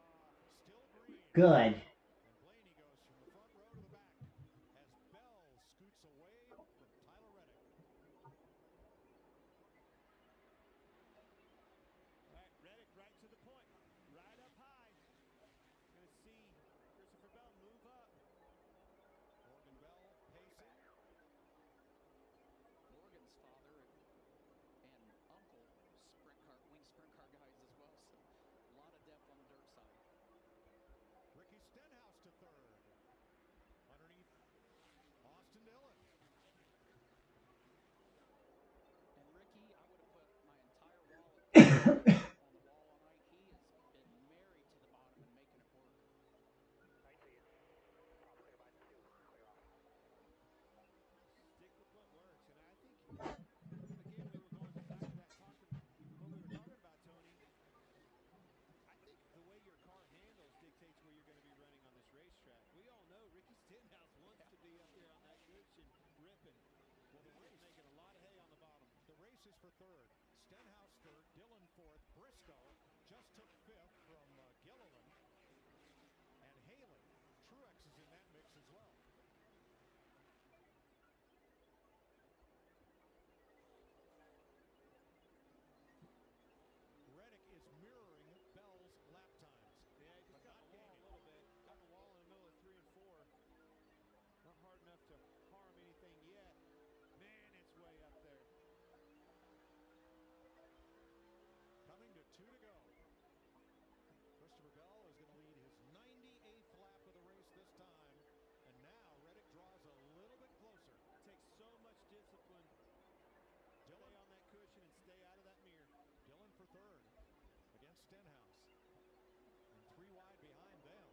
Still green. Good. And Blaney goes from the front row to the back as Bell scoots away from Tyler Reddick. All right, Reddick right to the point. Right up high. Going to see Christopher Bell move up. Morgan Bell pacing. Morgan's father and uncle, wing sprint car guys as well, so a lot of depth on the dirt side. Ricky Stenhouse to 3rd. Underneath Austin Dillon. And Ricky, I would have put my entire wallet on the wall all night. He has been married to the bottom and making it work. Stick with what works. And I think, again, we were going back to that what we were talking about, Tony. I think the way your car handles dictates where you're going to be running on this racetrack. We all know Ricky Stenhouse wants to be up there on that cushion ripping. Well, the race making a lot of hay on the bottom. The race is for 3rd. Stenhouse 3rd, Dillon 4th, Briscoe just took 5th from Gilliland. And Haley, Truex is in that mix as well. Reddick is mirroring Bell's lap times. Yeah, he just got the wall a little bit. Got the wall in the middle of 3 and 4. Not hard enough to harm anything yet. Man, it's way up there. Coming to 2 to go. Christopher Bell is going to lead his 98th lap of the race this time. And now Reddick draws a little bit closer. It takes so much discipline. Dillon stay on that cushion and stay out of that mirror. Dillon for 3rd against Stenhouse. And 3 wide behind them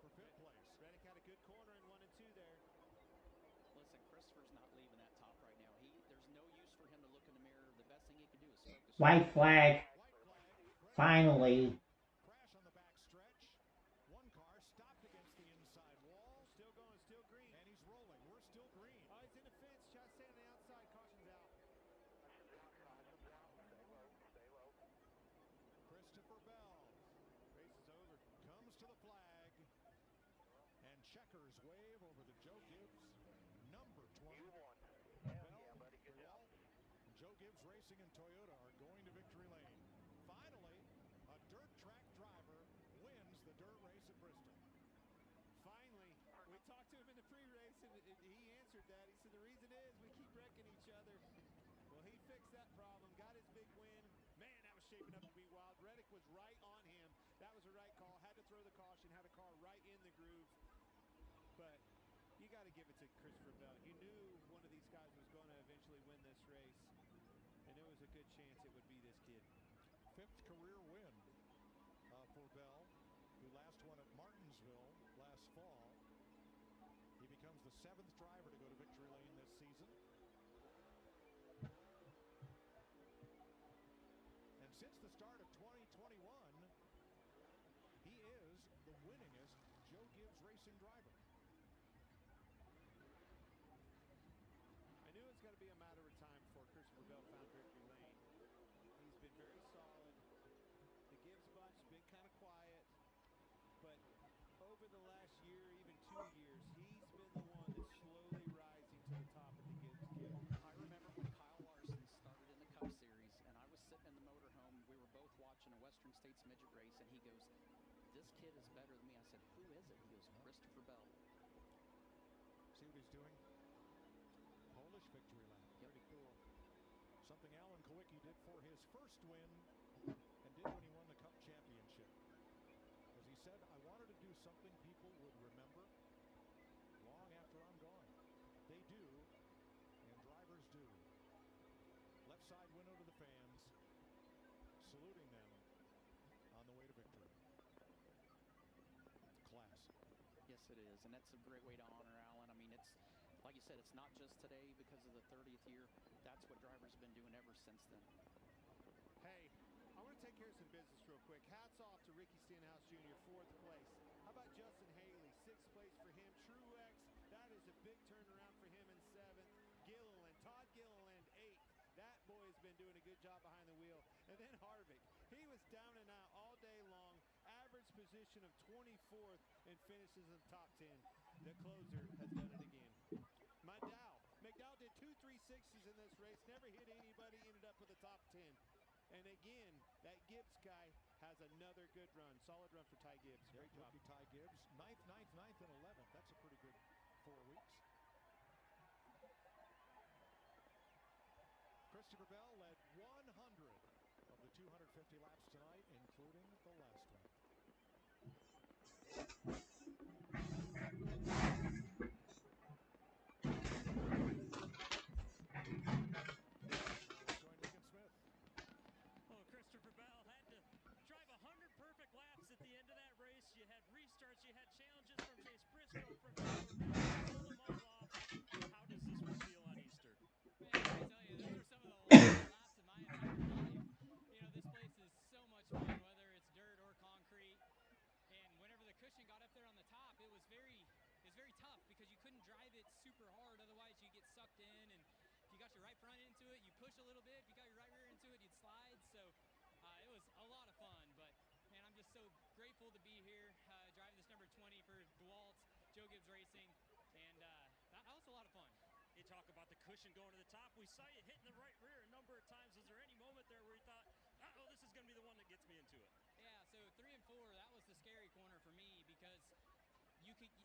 for 5th place. Reddick had a good corner in 1 and 2 there. Listen, Christopher's not leaving that top right now. There's no use for him to look in the mirror. The best thing he can do is focus. White flag. Finally. Crash on the back stretch. 1 car stopped against the inside wall. Still going, still green. And he's rolling. We're still green. Oh, he's in the fence. Try to stay on the outside. Caution's out. Stay low. Christopher Bell. Race is over. Comes to the flag. And checkers wave over the Joe Gibbs number 20. You won. Bell, yeah, buddy. Good job. And Joe Gibbs Racing and Toyota are going to victory lane. Finally, a dirt track driver wins the dirt race at Bristol. Finally, we talked to him in the pre-race, and he answered that. He said the reason is we keep wrecking each other. Well, he fixed that problem, got his big win. Man, that was shaping up to be wild. Reddick was right on him. That was the right call. Had to throw the caution, had a car right in the groove. But you got to give it to Christopher Bell. You knew one of these guys was going to eventually win this race, and there was a good chance it would be this kid. 5th career win for Bell, who last won at Martinsville last fall. He becomes the 7th driver to go to victory lane this season. And since the start of 2021, he is the winningest Joe Gibbs Racing driver. I knew it was going to be a matter of time before Christopher Bell found victory lane. He's been very solid. The Gibbs bunch has been kind of quiet, but over the last year, even 2 years, he's been the one that's slowly rising to the top at the Gibbs kit. I remember when Kyle Larson started in the Cup Series, and I was sitting in the motorhome. We were both watching a Western States midget race, and he goes, "This kid is better than me." I said, "Who is it?" He goes, "Christopher Bell." See what he's doing? Polish victory lap. Pretty cool. Something Alan Kowicki did for his first win and did when he won the Cup championship. As he said, I wanted to do something people would remember long after I'm gone. They do, and drivers do. Left side window to the fans, saluting them on the way to victory. Class. Yes, it is, and that's a great way to honor Alan. I mean, it's like you said, it's not just today because of the 30th year. That's what drivers have been doing ever since then. Hey, I want to take care of some business real quick. Hats off to Ricky Stenhouse Jr., 4th place. How about Justin Haley, 6th place for him. Truex, that is a big turnaround for him in 7th. Gilliland, Todd Gilliland, 8th. That boy has been doing a good job behind the wheel. And then Harvick, he was down and out all day long. Average position of 24th and finishes in the top 10. The closer has done it again. McDowell did 2 360s in this race, never hit anybody, ended up with the top 10. And again, that Gibbs guy has another good run. Solid run for Ty Gibbs. Great job. Rookie Ty Gibbs, 9th, 9th, and 11th. That's a pretty good 4 weeks. Christopher Bell led 100 of the 250 laps tonight, including the last one. Let's join Lincoln Smith. Oh, Christopher Bell had to drive 100 perfect laps at the end of that race. You had restarts, you had challenges from Chase Briscoe, from pulled them all off. How does this one feel on Easter? Man, let me tell you, those are some of the longest laps in my entire life. You know, this place is so much fun, whether it's dirt or concrete. And whenever the cushion got up there on the top, it was very tough because you couldn't drive it super hard. Otherwise, you get sucked in. And if you got your right front into it, you push a little bit. If you got your right rear into it, you'd slide. So it was a lot of fun. But, man, I'm just so grateful to be here driving this number 20 for DeWalt's, Joe Gibbs Racing. And that was a lot of fun. You talk about the cushion going to the top. We saw you hitting the right rear a number of times. Was there any moment there where you thought, uh-oh, this is going to be the one that gets me into it? Yeah, so 3 and 4, that was the scary corner for me because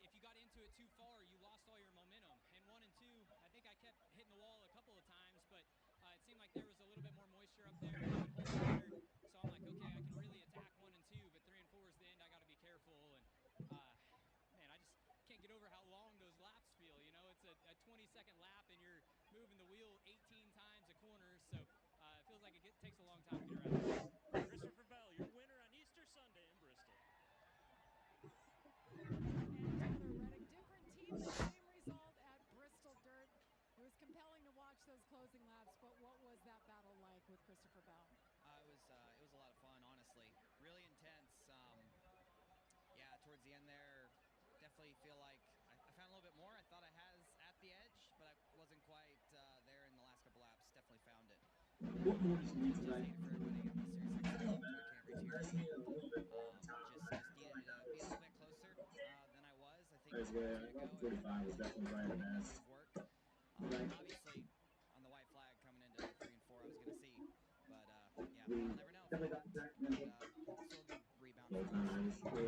if you got into it too far, you lost all your momentum. And 1 and 2, I think I kept hitting the wall a couple of times, but it seemed like there was a little bit more moisture up there. So I'm like, okay, I can really attack 1 and 2, but 3 and 4 is the end. I got to be careful. And man, I just can't get over how long those laps feel. You know, it's a 20-second lap, and you're moving the wheel 18 times a corner. So it feels like it takes a long time to get around. Christopher Bell, your winner on Easter Sunday in Bristol. Different team, the same result at Bristol Dirt. It was compelling to watch those closing laps, but what was that battle like with Christopher Bell? It was a lot of fun, honestly. Really intense. Yeah, towards the end there, definitely feel like I found a little bit more. I thought I had at the edge, but I wasn't quite there in the last couple laps. Definitely found it. What more did you need tonight? For everybody, I'm seriously excited to it. Can't reach here. Just needed a little bit more time. Just needed to be a little bit closer than I was. I think As well, 45 was definitely right at best. Work. Obviously, on the white flag coming into 3 and 4, I was going to see. But, yeah, I'll never know. But, still a good rebound. Low times, 40